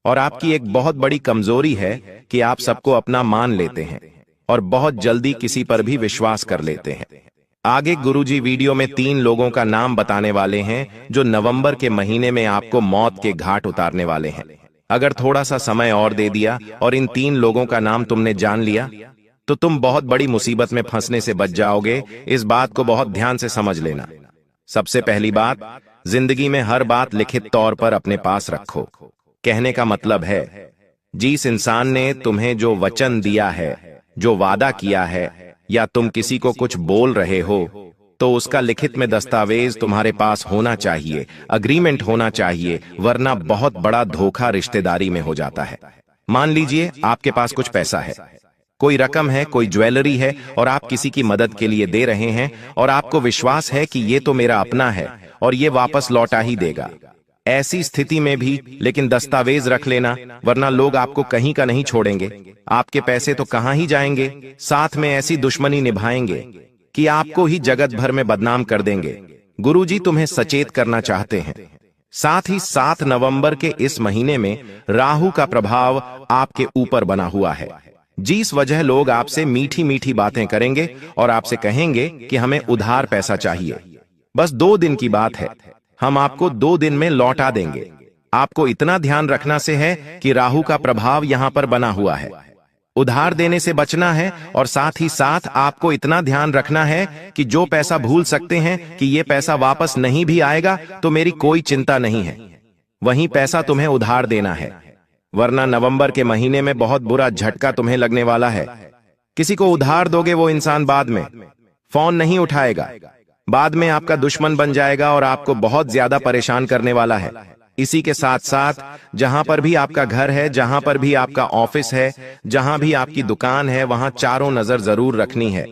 और आपकी एक बहुत बड़ी कमजोरी है कि आप सबको अपना मान लेते हैं और बहुत जल्दी किसी पर भी विश्वास कर लेते हैं। आगे गुरुजी वीडियो में 3 लोगों का नाम बताने वाले हैं जो नवंबर के महीने में आपको मौत के घाट उतारने वाले हैं। अगर थोड़ा सा समय और दे दिया और इन 3 लोगों का नाम तुमने जान लिया तो तुम बहुत बड़ी मुसीबत में फंसने से बच जाओगे। इस बात को बहुत ध्यान से समझ लेना। सबसे पहली बात, जिंदगी में हर बात लिखित तौर पर अपने पास रखो। कहने का मतलब है, जिस इंसान ने तुम्हें जो वचन दिया है, जो वादा किया है, या तुम किसी को कुछ बोल रहे हो तो उसका लिखित में दस्तावेज तुम्हारे पास होना चाहिए, अग्रीमेंट होना चाहिए, वरना बहुत बड़ा धोखा रिश्तेदारी में हो जाता है। मान लीजिए आपके पास कुछ पैसा है, कोई रकम है, कोई ज्वेलरी है और आप किसी की मदद के लिए दे रहे हैं और आपको विश्वास है कि ये तो मेरा अपना है और ये वापस लौटा ही देगा। ऐसी स्थिति में भी लेकिन दस्तावेज रख लेना, वरना लोग आपको कहीं का नहीं छोड़ेंगे। आपके पैसे तो कहां ही जाएंगे, साथ में ऐसी दुश्मनी निभाएंगे कि आपको ही जगत भर में बदनाम कर देंगे। गुरुजी तुम्हें सचेत करना चाहते हैं। साथ ही 7 नवंबर के इस महीने में राहु का प्रभाव आपके ऊपर बना हुआ है, जिस वजह लोग आपसे मीठी मीठी बातें करेंगे और आपसे कहेंगे कि हमें उधार पैसा चाहिए। बस 2 दिन की बात है, हम आपको 2 दिन में लौटा देंगे। आपको इतना ध्यान रखना से है कि राहु का प्रभाव यहां पर बना हुआ है। उधार देने से बचना है और साथ ही साथ आपको इतना ध्यान रखना है कि जो पैसा भूल सकते हैं कि ये पैसा वापस नहीं भी आएगा तो मेरी कोई चिंता नहीं है, वहीं पैसा तुम्हें उधार देना है, वरना नवंबर के महीने में बहुत बुरा झटका तुम्हें लगने वाला है। किसी को उधार दोगे वो इंसान बाद में फोन नहीं उठाएगा, बाद में आपका दुश्मन बन जाएगा और आपको बहुत ज्यादा परेशान करने वाला है। इसी के साथ साथ जहां पर भी आपका घर है, जहां पर भी आपका ऑफिस है, जहां भी आपकी दुकान है, वहां चारों नजर जरूर रखनी है,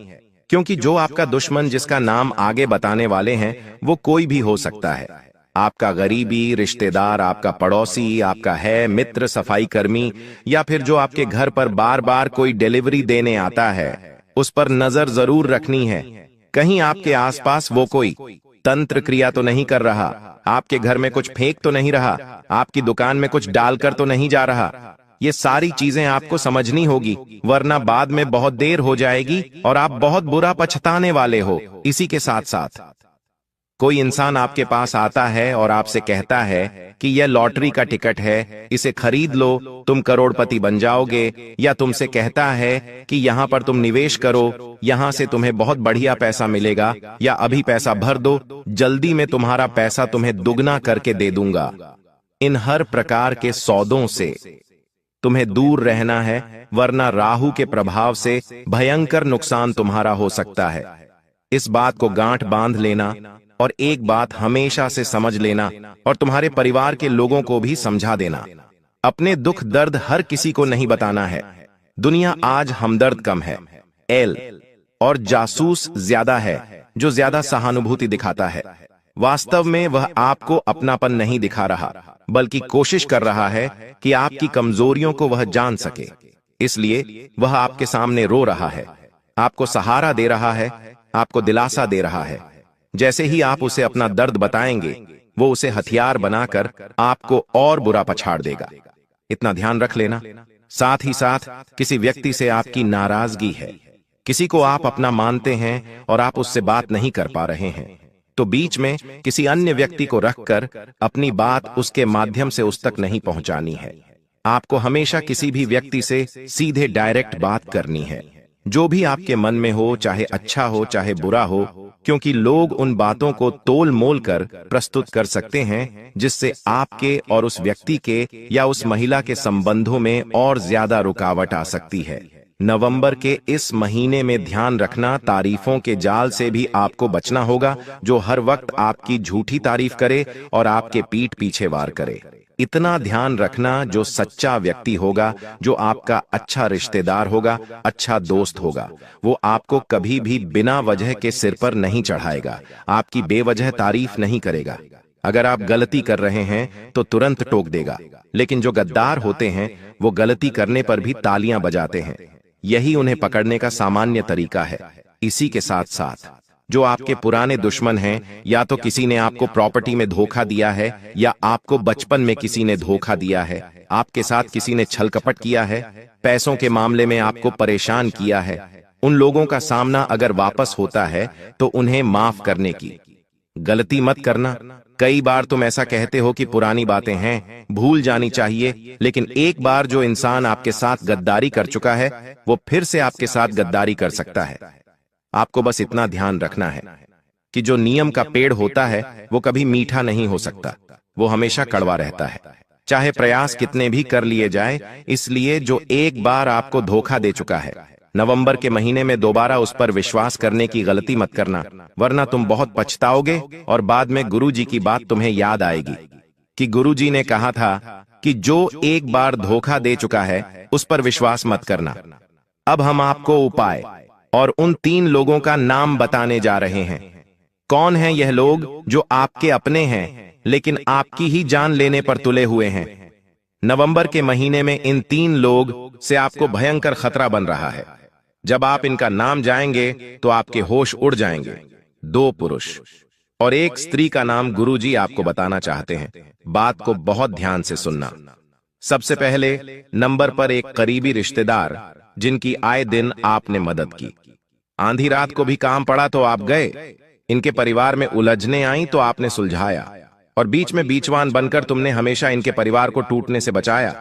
क्योंकि जो आपका दुश्मन जिसका नाम आगे बताने वाले हैं वो कोई भी हो सकता है। आपका गरीबी रिश्तेदार, आपका पड़ोसी, आपका है मित्र, सफाई कर्मी, या फिर जो आपके घर पर बार बार कोई डिलीवरी देने आता है, उस पर नजर जरूर रखनी है। कहीं आपके आसपास वो कोई तंत्र क्रिया तो नहीं कर रहा, आपके घर में कुछ फेंक तो नहीं रहा, आपकी दुकान में कुछ डालकर तो नहीं जा रहा। ये सारी चीजें आपको समझनी होगी, वरना बाद में बहुत देर हो जाएगी और आप बहुत बुरा पछताने वाले हो। इसी के साथ साथ कोई इंसान आपके पास आता है और आपसे कहता है कि यह लॉटरी का टिकट है, इसे खरीद लो, तुम करोड़पति बन जाओगे, या तुमसे कहता है कि यहां पर तुम निवेश करो, यहां से तुम्हें बहुत बढ़िया पैसा मिलेगा, या अभी पैसा भर दो, जल्दी में तुम्हारा पैसा तुम्हें दुगना करके दे दूंगा। इन हर प्रकार के सौदों से तुम्हें दूर रहना है, वरना राहु के प्रभाव से भयंकर नुकसान तुम्हारा हो सकता है। इस बात को गांठ बांध लेना और एक बात हमेशा से समझ लेना और तुम्हारे परिवार के लोगों को भी समझा देना। अपने दुख दर्द हर किसी को नहीं बताना है। दुनिया आज हमदर्द कम है, एल और जासूस ज्यादा है, जो ज्यादा सहानुभूति दिखाता है। वास्तव में वह आपको अपनापन नहीं दिखा रहा, बल्कि कोशिश कर रहा है कि आपकी कमजोरियों को वह जान सके। इसलिए वह आपके सामने रो रहा है, आपको सहारा दे रहा है, आपको दिलासा दे रहा है। जैसे ही आप उसे अपना दर्द बताएंगे, वो उसे हथियार बनाकर आपको और बुरा पछाड़ देगा। इतना ध्यान रख लेना। साथ ही साथ किसी व्यक्ति से आपकी नाराजगी है, किसी को आप अपना मानते हैं और आप उससे बात नहीं कर पा रहे हैं, तो बीच में किसी अन्य व्यक्ति को रखकर अपनी बात उसके माध्यम से उस तक नहीं पहुंचानी है। आपको हमेशा किसी भी व्यक्ति से सीधे डायरेक्ट बात करनी है, जो भी आपके मन में हो, चाहे अच्छा हो चाहे बुरा हो, क्योंकि लोग उन बातों को तोल मोल कर प्रस्तुत कर सकते हैं जिससे आपके और उस व्यक्ति के या उस महिला के संबंधों में और ज्यादा रुकावट आ सकती है। नवंबर के इस महीने में ध्यान रखना, तारीफों के जाल से भी आपको बचना होगा, जो हर वक्त आपकी झूठी तारीफ करे और आपके पीठ पीछे वार करे। इतना ध्यान रखना, जो सच्चा व्यक्ति होगा, जो आपका अच्छा रिश्तेदार होगा, अच्छा दोस्त होगा, वो आपको कभी भी बिना वजह के सिर पर नहीं चढ़ाएगा, आपकी बेवजह तारीफ नहीं करेगा। अगर आप गलती कर रहे हैं तो तुरंत टोक देगा, लेकिन जो गद्दार होते हैं वो गलती करने पर भी तालियां बजाते हैं। यही उन्हें पकड़ने का सामान्य तरीका है। इसी के साथ साथ जो आपके पुराने दुश्मन हैं, या तो किसी ने आपको प्रॉपर्टी में धोखा दिया है, या आपको बचपन में किसी ने धोखा दिया है, आपके साथ किसी ने छल कपट किया है, पैसों के मामले में आपको परेशान किया है, उन लोगों का सामना अगर वापस होता है तो उन्हें माफ करने की गलती मत करना। कई बार तुम ऐसा कहते हो कि पुरानी बातें हैं, भूल जानी चाहिए, लेकिन एक बार जो इंसान आपके साथ गद्दारी कर चुका है वो फिर से आपके साथ गद्दारी कर सकता है। आपको बस इतना ध्यान रखना है कि जो नियम का पेड़ होता है वो कभी मीठा नहीं हो सकता, वो हमेशा कड़वा रहता है, चाहे प्रयास कितने भी कर लिए जाए। इसलिए जो एक बार आपको धोखा दे चुका है, नवंबर के महीने में दोबारा उस पर विश्वास करने की गलती मत करना, वरना तुम बहुत पछताओगे और बाद में गुरुजी की बात तुम्हें याद आएगी कि गुरुजी ने कहा था कि जो एक बार धोखा दे चुका है उस पर विश्वास मत करना। अब हम आपको उपाय और उन 3 लोगों का नाम बताने जा रहे हैं। कौन हैं यह लोग जो आपके अपने हैं लेकिन आपकी ही जान लेने पर तुले हुए हैं? नवंबर के महीने में इन 3 लोग से आपको भयंकर खतरा बन रहा है। जब आप इनका नाम जाएंगे तो आपके होश उड़ जाएंगे। 2 पुरुष और 1 स्त्री का नाम गुरुजी आपको बताना चाहते हैं। बात को बहुत ध्यान से सुनना। सबसे पहले नंबर पर एक करीबी रिश्तेदार जिनकी आए दिन आपने मदद की। आंधी रात को भी काम पड़ा तो आप गए। इनके परिवार में उलझने आई तो आपने सुलझाया, और बीच में बीचवान बनकर तुमने हमेशा इनके परिवार को टूटने से बचाया।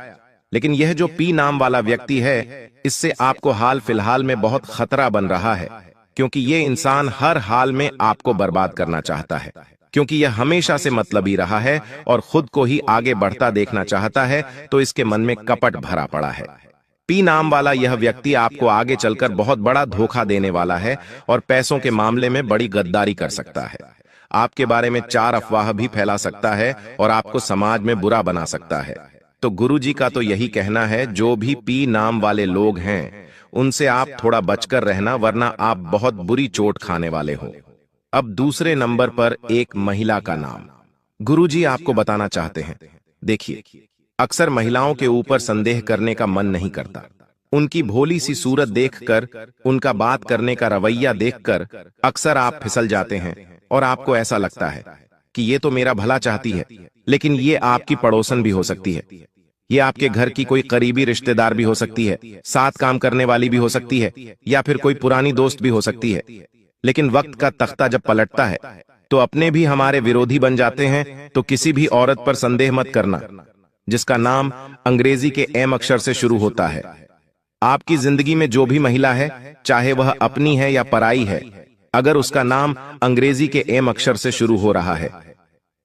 लेकिन यह जो पी नाम वाला व्यक्ति है, इससे आपको हाल फिलहाल में बहुत खतरा बन रहा है, क्योंकि ये इंसान हर हाल में आपको बर्बाद करना चाहता है, क्योंकि यह हमेशा से मतलबी रहा है और खुद को ही आगे बढ़ता देखना चाहता है, तो इसके मन में कपट भरा पड़ा है। पी नाम वाला यह व्यक्ति आपको आगे चलकर बहुत बड़ा धोखा देने वाला है और पैसों के मामले में बड़ी गद्दारी कर सकता है। आपके बारे में 4 अफवाह भी फैला सकता है और आपको समाज में बुरा बना सकता है। तो गुरुजी का तो यही कहना है, जो भी पी नाम वाले लोग हैं उनसे आप थोड़ा बचकर रहना, वरना आप बहुत बुरी चोट खाने वाले हो। अब दूसरे नंबर पर एक महिला का नाम गुरुजी आपको बताना चाहते हैं। देखिए, अक्सर महिलाओं के ऊपर संदेह करने का मन नहीं करता। उनकी भोली सी सूरत देखकर, उनका बात करने का रवैया देखकर अक्सर आप फिसल जाते हैं और आपको ऐसा लगता है कि ये तो मेरा भला चाहती है, लेकिन ये आपकी पड़ोसन भी हो सकती है, ये आपके घर की कोई करीबी रिश्तेदार भी हो सकती है, साथ काम करने वाली भी हो सकती है, या फिर कोई पुरानी दोस्त भी हो सकती है। लेकिन वक्त का तख्ता जब पलटता है तो अपने भी हमारे विरोधी बन जाते हैं। तो किसी भी औरत पर संदेह मत करना जिसका नाम अंग्रेजी के एम अक्षर से शुरू होता है। आपकी जिंदगी में जो भी महिला है, चाहे वह अपनी है या पराई है, अगर उसका नाम अंग्रेजी के एम अक्षर से शुरू हो रहा है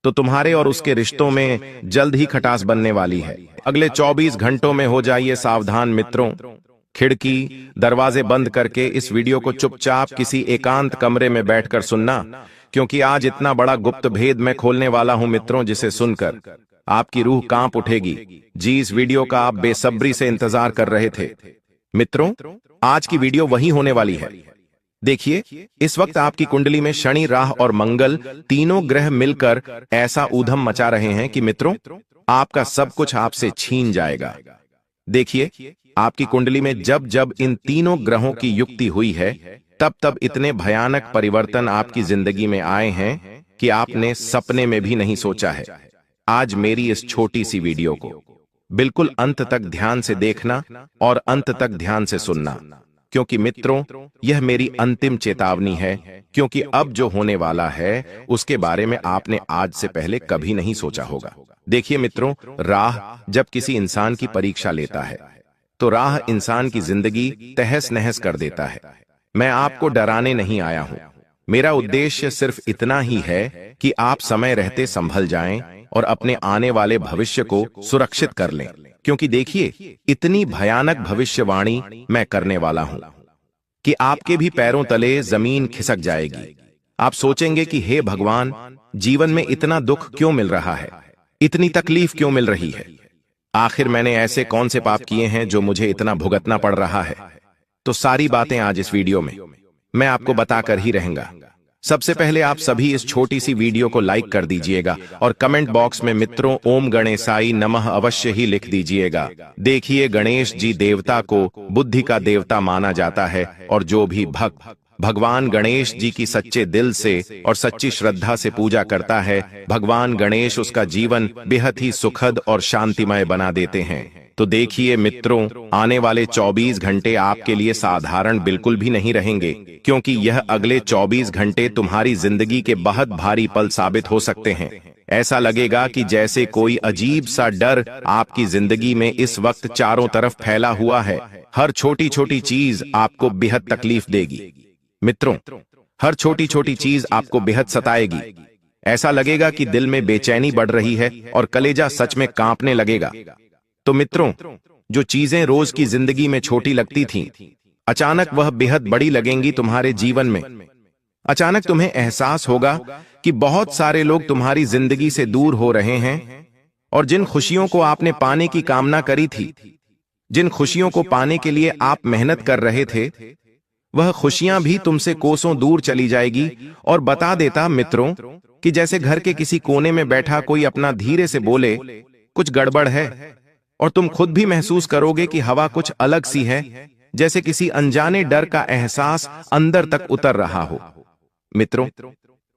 तो तुम्हारे और उसके रिश्तों में जल्द ही खटास बनने वाली है। अगले 24 घंटों में हो जाइए सावधान मित्रों। खिड़की दरवाजे बंद करके इस वीडियो को चुपचाप किसी एकांत कमरे में बैठकर सुनना, क्योंकि आज इतना बड़ा गुप्त भेद मैं खोलने वाला हूं मित्रों, जिसे सुनकर आपकी रूह कांप उठेगी। जी, इस वीडियो का आप बेसब्री से इंतजार कर रहे थे। मित्रों, आज की वीडियो वही होने वाली है। देखिए, इस वक्त आपकी कुंडली में शनि, राह और मंगल तीनों ग्रह मिलकर ऐसा ऊधम मचा रहे हैं कि मित्रों, आपका सब कुछ आपसे छीन जाएगा। देखिए, आपकी कुंडली में जब जब इन तीनों ग्रहों की युक्ति हुई है, तब तब इतने भयानक परिवर्तन आपकी जिंदगी में आए हैं कि आपने सपने में भी नहीं सोचा है। आज मेरी इस छोटी सी वीडियो को बिल्कुल अंत तक ध्यान से देखना और अंत तक ध्यान से सुनना, क्योंकि मित्रों, यह मेरी अंतिम चेतावनी है, क्योंकि अब जो होने वाला है उसके बारे में आपने आज से पहले कभी नहीं सोचा होगा। देखिए मित्रों, राह जब किसी इंसान की परीक्षा लेता है तो राह इंसान की जिंदगी तहस नहस कर देता है। मैं आपको डराने नहीं आया हूं। मेरा उद्देश्य सिर्फ इतना ही है कि आप समय रहते संभल जाएं और अपने आने वाले भविष्य को सुरक्षित कर लें, क्योंकि देखिए, इतनी भयानक भविष्यवाणी मैं करने वाला हूं कि आपके भी पैरों तले जमीन खिसक जाएगी। आप सोचेंगे कि हे भगवान, जीवन में इतना दुख क्यों मिल रहा है, इतनी तकलीफ क्यों मिल रही है? आखिर मैंने ऐसे कौन से पाप किए हैं जो मुझे इतना भुगतना पड़ रहा है? तो सारी बातें आज इस वीडियो में मैं आपको बताकर ही रहूंगा। सबसे पहले आप सभी इस छोटी सी वीडियो को लाइक कर दीजिएगा और कमेंट बॉक्स में मित्रों ओम गणेशाय नमः अवश्य ही लिख दीजिएगा। देखिए, गणेश जी देवता को बुद्धि का देवता माना जाता है, और जो भी भक्त भगवान गणेश जी की सच्चे दिल से और सच्ची श्रद्धा से पूजा करता है, भगवान गणेश उसका जीवन बेहद ही सुखद और शांतिमय बना देते हैं। तो देखिए मित्रों, आने वाले 24 घंटे आपके लिए साधारण बिल्कुल भी नहीं रहेंगे, क्योंकि यह अगले 24 घंटे तुम्हारी जिंदगी के बहुत भारी पल साबित हो सकते हैं। ऐसा लगेगा कि जैसे कोई अजीब सा डर आपकी जिंदगी में इस वक्त चारों तरफ फैला हुआ है। हर छोटी छोटी चीज आपको बेहद तकलीफ देगी मित्रों, हर छोटी छोटी चीज आपको बेहद सताएगी। ऐसा लगेगा कि दिल में बेचैनी बढ़ रही है और कलेजा सच में कांपने लगेगा। तो मित्रों, जो चीजें रोज की जिंदगी में छोटी लगती थीं, अचानक वह बेहद बड़ी लगेंगी तुम्हारे जीवन में। अचानक तुम्हें एहसास होगा कि बहुत सारे लोग तुम्हारी जिंदगी से दूर हो रहे हैं, और जिन खुशियों को आपने पाने की कामना करी थी, जिन खुशियों को पाने के लिए आप मेहनत कर रहे थे, वह खुशियां भी तुमसे कोसों दूर चली जाएगी। और बता देता मित्रों कि जैसे घर के किसी कोने में बैठा कोई अपना धीरे से बोले कुछ गड़बड़ है, और तुम खुद भी महसूस करोगे कि हवा कुछ अलग सी है, जैसे किसी अनजाने डर का एहसास अंदर तक उतर रहा हो। मित्रों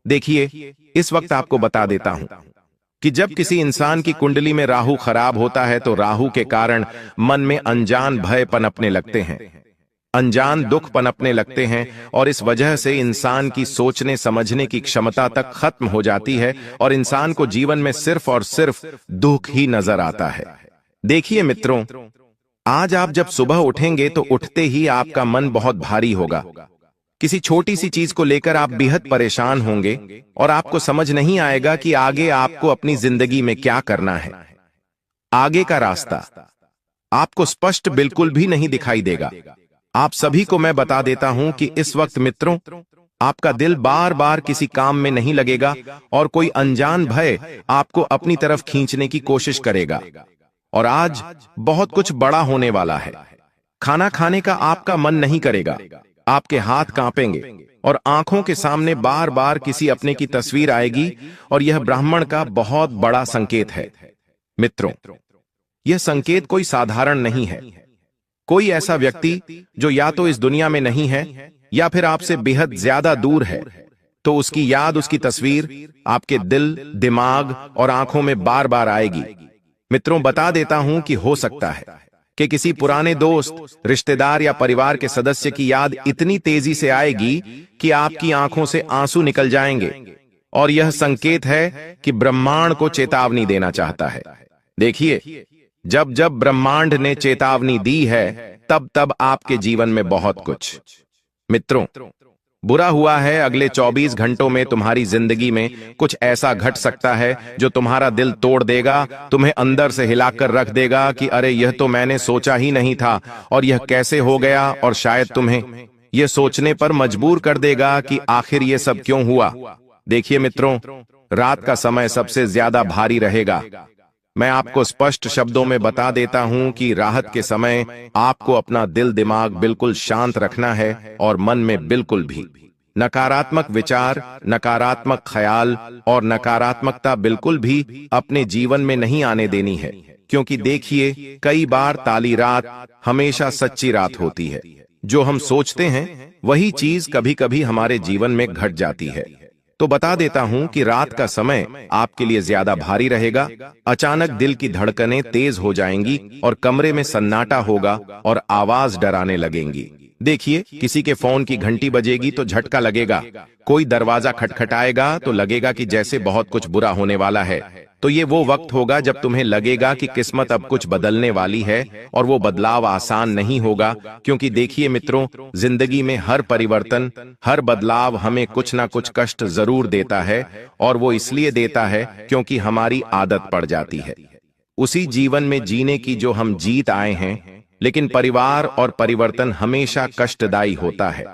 देखिए, इस वक्त आपको बता देता हूं कि जब किसी इंसान की कुंडली में राहु खराब होता है तो राहु के कारण मन में अनजान भय पनपने लगते हैं, अनजान दुख पनपने लगते हैं, और इस वजह से इंसान की सोचने समझने की क्षमता तक खत्म हो जाती है और इंसान को जीवन में सिर्फ और सिर्फ दुख ही नजर आता है। देखिए मित्रों, आज आप जब सुबह उठेंगे तो उठते ही आपका मन बहुत भारी होगा। किसी छोटी सी चीज को लेकर आप बेहद परेशान होंगे और आपको समझ नहीं आएगा कि आगे आपको अपनी जिंदगी में क्या करना है। आगे का रास्ता आपको स्पष्ट बिल्कुल भी नहीं दिखाई देगा। आप सभी को मैं बता देता हूं कि इस वक्त मित्रों आपका दिल बार बार किसी काम में नहीं लगेगा और कोई अनजान भय आपको अपनी तरफ खींचने की कोशिश करेगा। और आज बहुत कुछ बड़ा होने वाला है। खाना खाने का आपका मन नहीं करेगा, आपके हाथ कांपेंगे और आंखों के सामने बार बार किसी अपने की तस्वीर आएगी, और यह ब्राह्मण का बहुत बड़ा संकेत है। मित्रों, यह संकेत कोई साधारण नहीं है। कोई ऐसा व्यक्ति जो या तो इस दुनिया में नहीं है या फिर आपसे बेहद ज्यादा दूर है, तो उसकी याद, उसकी तस्वीर आपके दिल, दिमाग और आंखों में बार बार आएगी। मित्रों बता देता हूं कि हो सकता है कि किसी पुराने दोस्त, रिश्तेदार या परिवार के सदस्य की याद इतनी तेजी से आएगी कि आपकी आंखों से आंसू निकल जाएंगे, और यह संकेत है कि ब्रह्मांड को चेतावनी देना चाहता है। देखिए, जब जब ब्रह्मांड ने चेतावनी दी है तब तब आपके जीवन में बहुत कुछ मित्रों बुरा हुआ है। अगले 24 घंटों में तुम्हारी जिंदगी में कुछ ऐसा घट सकता है जो तुम्हारा दिल तोड़ देगा, तुम्हें अंदर से हिलाकर रख देगा कि अरे यह तो मैंने सोचा ही नहीं था, और यह कैसे हो गया, और शायद तुम्हें यह सोचने पर मजबूर कर देगा कि आखिर यह सब क्यों हुआ। देखिए मित्रों, रात का समय सबसे ज्यादा भारी रहेगा। मैं आपको स्पष्ट शब्दों में बता देता हूं कि राहत के समय आपको अपना दिल दिमाग बिल्कुल शांत रखना है और मन में बिल्कुल भी नकारात्मक विचार, नकारात्मक ख्याल और नकारात्मकता बिल्कुल भी अपने जीवन में नहीं आने देनी है। क्योंकि देखिए, कई बार काली रात हमेशा सच्ची रात होती है। जो हम सोचते हैं वही चीज कभी कभी हमारे जीवन में घट जाती है। तो बता देता हूं कि रात का समय आपके लिए ज्यादा भारी रहेगा। अचानक दिल की धड़कनें तेज हो जाएंगी और कमरे में सन्नाटा होगा और आवाज डराने लगेंगी। देखिए, किसी के फोन की घंटी बजेगी तो झटका लगेगा, कोई दरवाजा खटखटाएगा तो लगेगा कि जैसे बहुत कुछ बुरा होने वाला है। तो ये वो वक्त होगा जब तुम्हें लगेगा कि किस्मत अब कुछ बदलने वाली है, और वो बदलाव आसान नहीं होगा। क्योंकि देखिए मित्रों, जिंदगी में हर परिवर्तन, हर बदलाव हमें कुछ ना कुछ कष्ट जरूर देता है, और वो इसलिए देता है क्योंकि हमारी आदत पड़ जाती है उसी जीवन में जीने की जो हम जीत आए हैं। लेकिन परिवार और परिवर्तन हमेशा कष्टदायी होता है।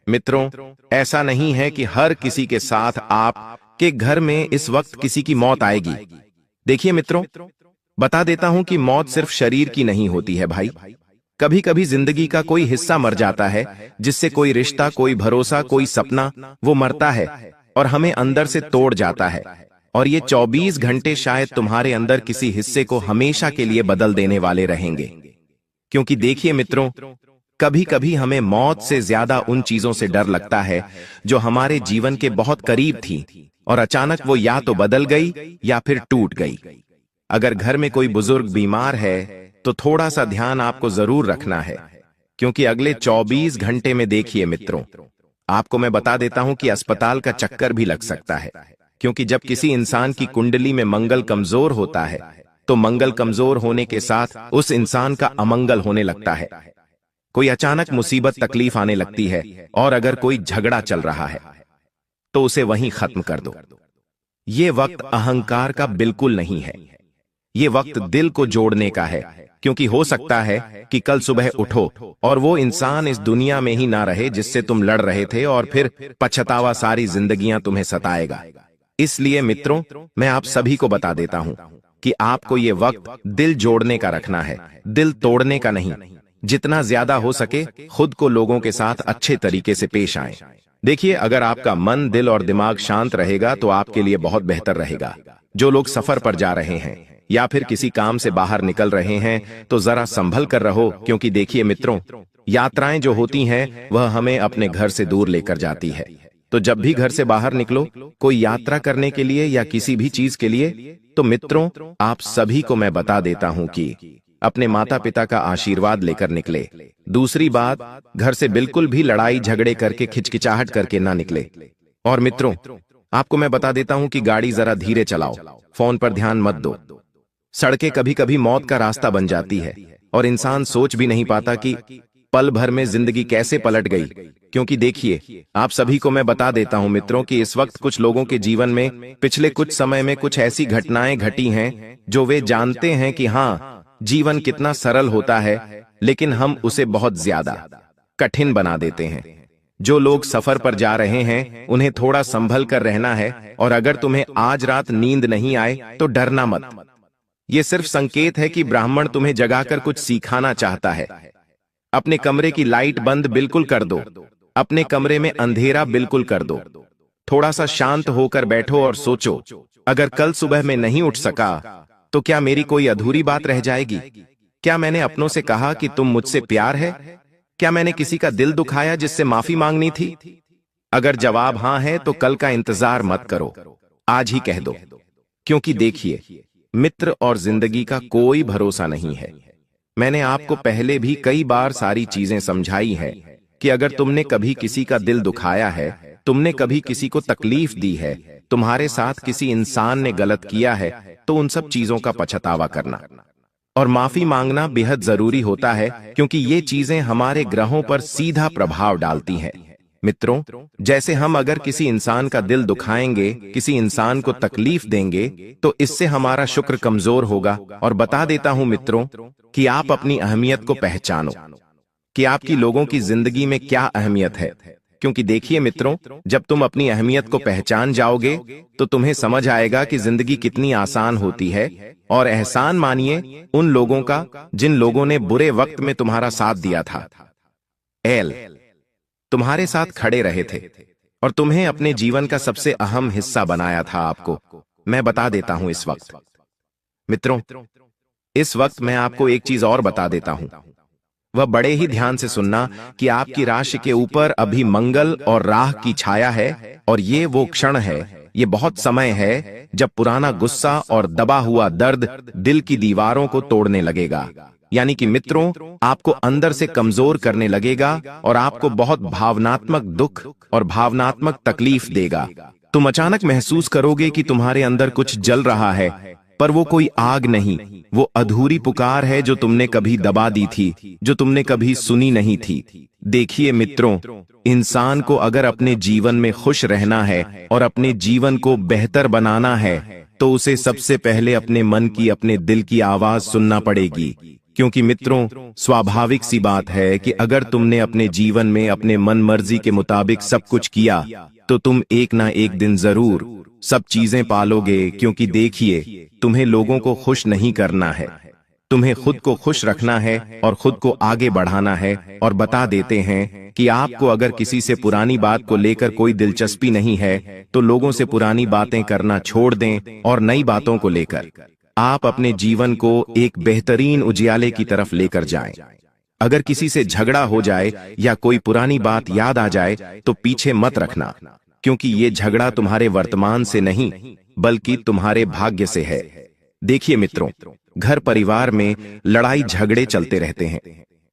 मित्रों, ऐसा नहीं है कि हर किसी के साथ आप के घर में इस वक्त किसी की मौत आएगी। देखिए मित्रों, बता देता हूं कि मौत सिर्फ शरीर की नहीं होती है भाई। कभी कभी जिंदगी का कोई हिस्सा मर जाता है, जिससे कोई रिश्ता, कोई भरोसा, कोई सपना वो मरता है और हमें अंदर से तोड़ जाता है। और ये 24 घंटे शायद तुम्हारे अंदर किसी हिस्से को हमेशा के लिए बदल देने वाले रहेंगे। क्योंकि देखिए मित्रों, कभी कभी हमें मौत से ज्यादा उन चीजों से डर लगता है जो हमारे जीवन के बहुत करीब थी, और अचानक वो या तो बदल गई या फिर टूट गई। अगर घर में कोई बुजुर्ग बीमार है तो थोड़ा सा ध्यान आपको जरूर रखना है, क्योंकि अगले 24 घंटे में देखिए मित्रों, आपको मैं बता देता हूं कि अस्पताल का चक्कर भी लग सकता है। क्योंकि जब किसी इंसान की कुंडली में मंगल कमजोर होता है तो मंगल कमजोर होने के साथ उस इंसान का अमंगल होने लगता है। कोई अचानक मुसीबत, तकलीफ आने लगती है, और अगर कोई झगड़ा चल रहा है तो उसे वहीं खत्म कर दो। ये वक्त अहंकार का बिल्कुल नहीं है, ये वक्त दिल को जोड़ने का है। क्योंकि हो सकता है कि कल सुबह उठो और वो इंसान इस दुनिया में ही ना रहे जिससे तुम लड़ रहे थे, और फिर पछतावा सारी जिंदगियां तुम्हें सताएगा। इसलिए मित्रों, मैं आप सभी को बता देता हूं कि आपको ये वक्त दिल जोड़ने का रखना है, दिल तोड़ने का नहीं। जितना ज्यादा हो सके खुद को लोगों के साथ अच्छे तरीके से पेश आएं। देखिए, अगर आपका मन, दिल और दिमाग शांत रहेगा तो आपके लिए बहुत बेहतर रहेगा। जो लोग सफर पर जा रहे हैं या फिर किसी काम से बाहर निकल रहे हैं तो जरा संभल कर रहो, क्योंकि देखिए मित्रों, यात्राएं जो होती हैं वह हमें अपने घर से दूर लेकर जाती है। तो जब भी घर से बाहर निकलो, कोई यात्रा करने के लिए या किसी भी चीज के लिए, तो मित्रों, आप सभी को मैं बता देता हूं कि अपने माता पिता का आशीर्वाद लेकर निकले। दूसरी बात, घर से बिल्कुल भी लड़ाई झगड़े करके, खिचकिचाहट करके ना निकले। और मित्रों, आपको मैं बता देता हूं कि गाड़ी जरा धीरे चलाओ, फोन पर ध्यान मत दो। सड़कें कभी कभी मौत का रास्ता बन जाती है और इंसान सोच भी नहीं पाता कि पल भर में जिंदगी कैसे पलट गई। क्योंकि देखिए, आप सभी को मैं बता देता हूं मित्रों कि इस वक्त कुछ लोगों के जीवन में पिछले कुछ समय में कुछ ऐसी घटनाएं घटी हैं जो वे जानते हैं कि हाँ, जीवन कितना सरल होता है, लेकिन हम उसे बहुत ज्यादा कठिन बना देते हैं। जो लोग सफर पर जा रहे हैं उन्हें थोड़ा संभल कर रहना है, और अगर तुम्हें आज रात नींद नहीं आए तो डरना मत। ये सिर्फ संकेत है कि ब्राह्मण तुम्हें जगाकर कुछ सिखाना चाहता है। अपने कमरे की लाइट बंद बिल्कुल कर दो, अपने कमरे में अंधेरा बिल्कुल कर दो, थोड़ा सा शांत होकर बैठो और सोचो, अगर कल सुबह मैं नहीं उठ सका तो क्या मेरी कोई अधूरी बात रह जाएगी? क्या मैंने अपनों से कहा कि तुम मुझसे प्यार है? क्या मैंने किसी का दिल दुखाया जिससे माफी मांगनी थी? अगर जवाब हां है तो कल का इंतजार मत करो, आज ही कह दो। क्योंकि देखिए मित्र, और जिंदगी का कोई भरोसा नहीं है। मैंने आपको पहले भी कई बार सारी चीजें समझाई है कि अगर तुमने कभी किसी का दिल दुखाया है, तुमने कभी किसी को तकलीफ दी है, तुम्हारे साथ किसी इंसान ने गलत किया है, तो उन सब चीजों का पछतावा करना और माफी मांगना बेहद जरूरी होता है, क्योंकि ये चीजें हमारे ग्रहों पर सीधा प्रभाव डालती हैं। मित्रों, जैसे हम अगर किसी इंसान का दिल दुखाएंगे, किसी इंसान को तकलीफ देंगे, तो इससे हमारा शुक्र कमजोर होगा। और बता देता हूं मित्रों कि आप अपनी अहमियत को पहचानो कि आपकी लोगों की जिंदगी में क्या अहमियत है। क्योंकि देखिए मित्रों, जब तुम अपनी अहमियत को पहचान जाओगे तो तुम्हें समझ आएगा कि जिंदगी कितनी आसान होती है। और एहसान मानिए उन लोगों का जिन लोगों ने बुरे वक्त में तुम्हारा साथ दिया था, तुम्हारे साथ खड़े रहे थे और तुम्हें अपने जीवन का सबसे अहम हिस्सा बनाया था। आपको मैं बता देता हूं इस वक्त मित्रों, इस वक्त मैं आपको एक चीज और बता देता हूं, वह बड़े ही ध्यान से सुनना कि आपकी राशि के ऊपर अभी मंगल और राह की छाया है। और ये वो क्षण है, ये बहुत समय है जब पुराना गुस्सा और दबा हुआ दर्द दिल की दीवारों को तोड़ने लगेगा। यानी कि मित्रों, आपको अंदर से कमजोर करने लगेगा और आपको बहुत भावनात्मक दुख और भावनात्मक तकलीफ देगा। तुम अचानक महसूस करोगे कि तुम्हारे अंदर कुछ जल रहा है, पर वो कोई आग नहीं, वो अधूरी पुकार है जो तुमने कभी दबा दी थी, जो तुमने कभी सुनी नहीं थी। देखिए मित्रों, इंसान को अगर अपने जीवन में खुश रहना है और अपने जीवन को बेहतर बनाना है तो उसे सबसे पहले अपने मन की, अपने दिल की आवाज सुनना पड़ेगी। क्योंकि मित्रों, स्वाभाविक सी बात है कि अगर तुमने अपने जीवन में अपने मन मर्जी के मुताबिक सब कुछ किया तो तुम एक ना एक दिन जरूर सब चीजें पालोगे। क्योंकि देखिए, तुम्हें लोगों को खुश नहीं करना है, तुम्हें खुद को खुश रखना है और खुद को आगे बढ़ाना है। और बता देते हैं कि आपको अगर किसी से पुरानी बात को लेकर कोई दिलचस्पी नहीं है तो लोगों से पुरानी बातें करना छोड़ दें और नई बातों को लेकर आप अपने जीवन को एक बेहतरीन उजियाले की तरफ लेकर जाएं। अगर किसी से झगड़ा हो जाए या कोई पुरानी बात याद आ जाए तो पीछे मत रखना, क्योंकि ये झगड़ा तुम्हारे वर्तमान से नहीं बल्कि तुम्हारे भाग्य से है। देखिए मित्रों, घर परिवार में लड़ाई झगड़े चलते रहते हैं,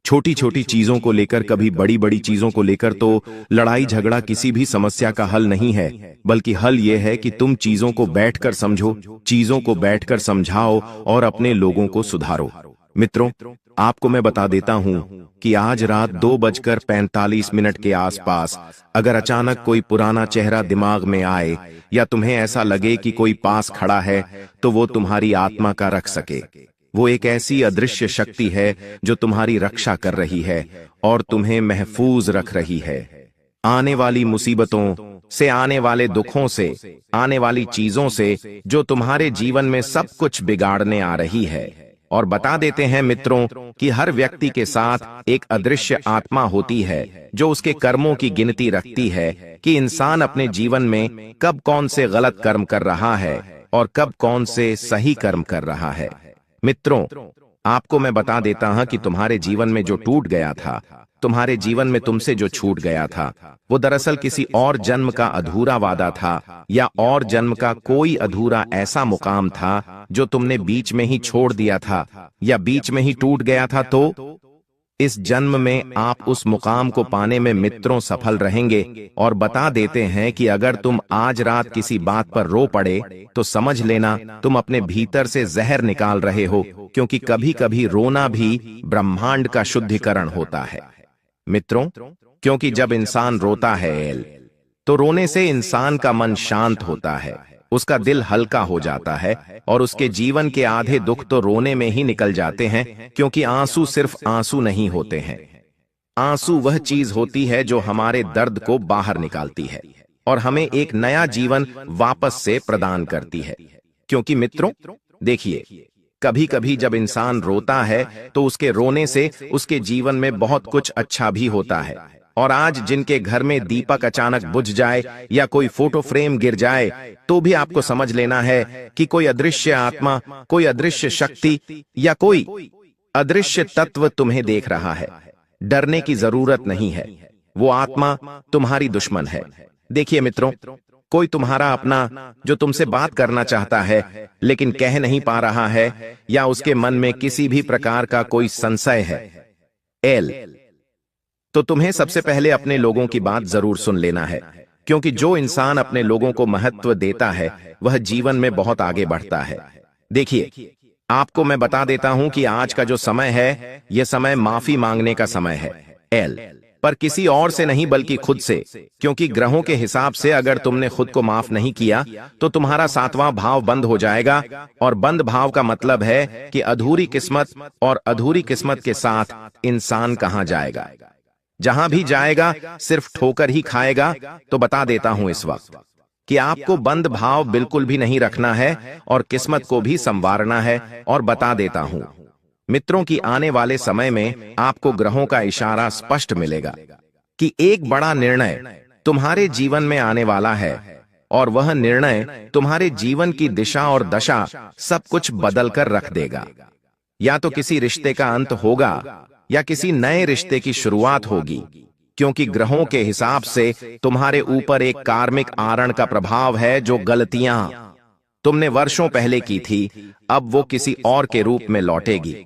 छोटी छोटी चीजों को लेकर, कभी बड़ी बड़ी चीजों को लेकर। तो लड़ाई झगड़ा किसी भी समस्या का हल नहीं है, बल्कि हल यह है कि तुम चीजों को बैठकर समझो, चीजों को बैठकर समझाओ और अपने लोगों को सुधारो। मित्रों, आपको मैं बता देता हूं कि आज रात 2:45 के आसपास अगर अचानक कोई पुराना चेहरा दिमाग में आए या तुम्हें ऐसा लगे कि कोई पास खड़ा है, तो वो तुम्हारी आत्मा का रख सके। वो एक ऐसी अदृश्य शक्ति है जो तुम्हारी रक्षा कर रही है और तुम्हें महफूज रख रही है आने वाली मुसीबतों से, आने वाले दुखों से, आने वाली चीजों से जो तुम्हारे जीवन में सब कुछ बिगाड़ने आ रही है। और बता देते हैं मित्रों कि हर व्यक्ति के साथ एक अदृश्य आत्मा होती है जो उसके कर्मों की गिनती रखती है कि इंसान अपने जीवन में कब कौन से गलत कर्म कर रहा है और कब कौन से सही कर्म कर रहा है। मित्रों, आपको मैं बता देता हूं कि तुम्हारे जीवन में जो टूट गया था, तुम्हारे जीवन में तुमसे जो छूट गया था, वो दरअसल किसी और जन्म का अधूरा वादा था या और जन्म का कोई अधूरा ऐसा मुकाम था जो तुमने बीच में ही छोड़ दिया था या बीच में ही टूट गया था। तो इस जन्म में आप उस मुकाम को पाने में मित्रों सफल रहेंगे। और बता देते हैं कि अगर तुम आज रात किसी बात पर रो पड़े तो समझ लेना तुम अपने भीतर से जहर निकाल रहे हो, क्योंकि कभी कभी रोना भी ब्रह्मांड का शुद्धिकरण होता है। मित्रों, क्योंकि जब इंसान रोता है तो रोने से इंसान का मन शांत होता है, उसका दिल हल्का हो जाता है और उसके जीवन के आधे दुख तो रोने में ही निकल जाते हैं, क्योंकि आंसू सिर्फ आंसू नहीं होते हैं। आंसू वह चीज होती है जो हमारे दर्द को बाहर निकालती है और हमें एक नया जीवन वापस से प्रदान करती है। क्योंकि मित्रों देखिए, कभी कभी जब इंसान रोता है तो उसके रोने से उसके जीवन में बहुत कुछ अच्छा भी होता है। और आज जिनके घर में दीपक अचानक बुझ जाए या कोई फोटो फ्रेम गिर जाए तो भी आपको समझ लेना है कि कोई अदृश्य आत्मा, कोई अदृश्य शक्ति या कोई अदृश्य तत्व तुम्हें देख रहा है। डरने की जरूरत नहीं है, वो आत्मा तुम्हारी दुश्मन है। देखिए मित्रों, कोई तुम्हारा अपना जो तुमसे बात करना चाहता है लेकिन कह नहीं पा रहा है, या उसके मन में किसी भी प्रकार का कोई संशय है, तो तुम्हें सबसे पहले अपने लोगों की बात जरूर सुन लेना है, क्योंकि जो इंसान अपने लोगों को महत्व देता है वह जीवन में बहुत आगे बढ़ता है। देखिए, आपको मैं बता देता हूं कि आज का जो समय है यह समय माफी मांगने का समय है, पर किसी और से नहीं बल्कि खुद से, क्योंकि ग्रहों के हिसाब से अगर तुमने खुद को माफ नहीं किया तो तुम्हारा 7वां भाव बंद हो जाएगा, और बंद भाव का मतलब है कि अधूरी किस्मत, और अधूरी किस्मत के साथ इंसान कहां जाएगा। जहां भी जाएगा सिर्फ ठोकर ही खाएगा। तो बता देता हूं इस वक्त कि आपको बंद भाव बिल्कुल भी नहीं रखना है और किस्मत को भी संवारना है। और बता देता हूं मित्रों कि आने वाले समय में आपको ग्रहों का इशारा स्पष्ट मिलेगा कि एक बड़ा निर्णय तुम्हारे जीवन में आने वाला है, और वह निर्णय तुम्हारे जीवन की दिशा और दशा सब कुछ बदल कर रख देगा। या तो किसी रिश्ते का अंत होगा या किसी नए रिश्ते की शुरुआत होगी, क्योंकि ग्रहों के हिसाब से तुम्हारे ऊपर एक कार्मिक आरण का प्रभाव है। जो गलतियां तुमने वर्षों पहले की थी अब वो किसी और के रूप में लौटेगी।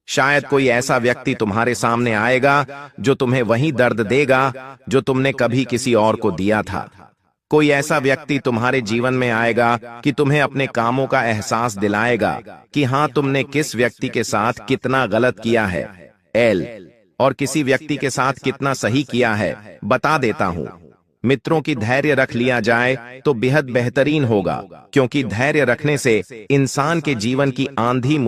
शायद कोई ऐसा व्यक्ति तुम्हारे सामने आएगा जो तुम्हें वही दर्द देगा जो तुमने कभी किसी और को दिया था। कोई ऐसा व्यक्ति तुम्हारे जीवन में आएगा कि तुम्हें अपने कामों का एहसास दिलाएगा कि हां, तुमने किस व्यक्ति के साथ कितना गलत किया है और किसी व्यक्ति के साथ कितना सही किया है। बता देता हूं मित्रों की धैर्य रख लिया जाए तो बेहद बेहतरीन होगा, क्योंकि धैर्य रखने से इंसान के जीवन की आंधी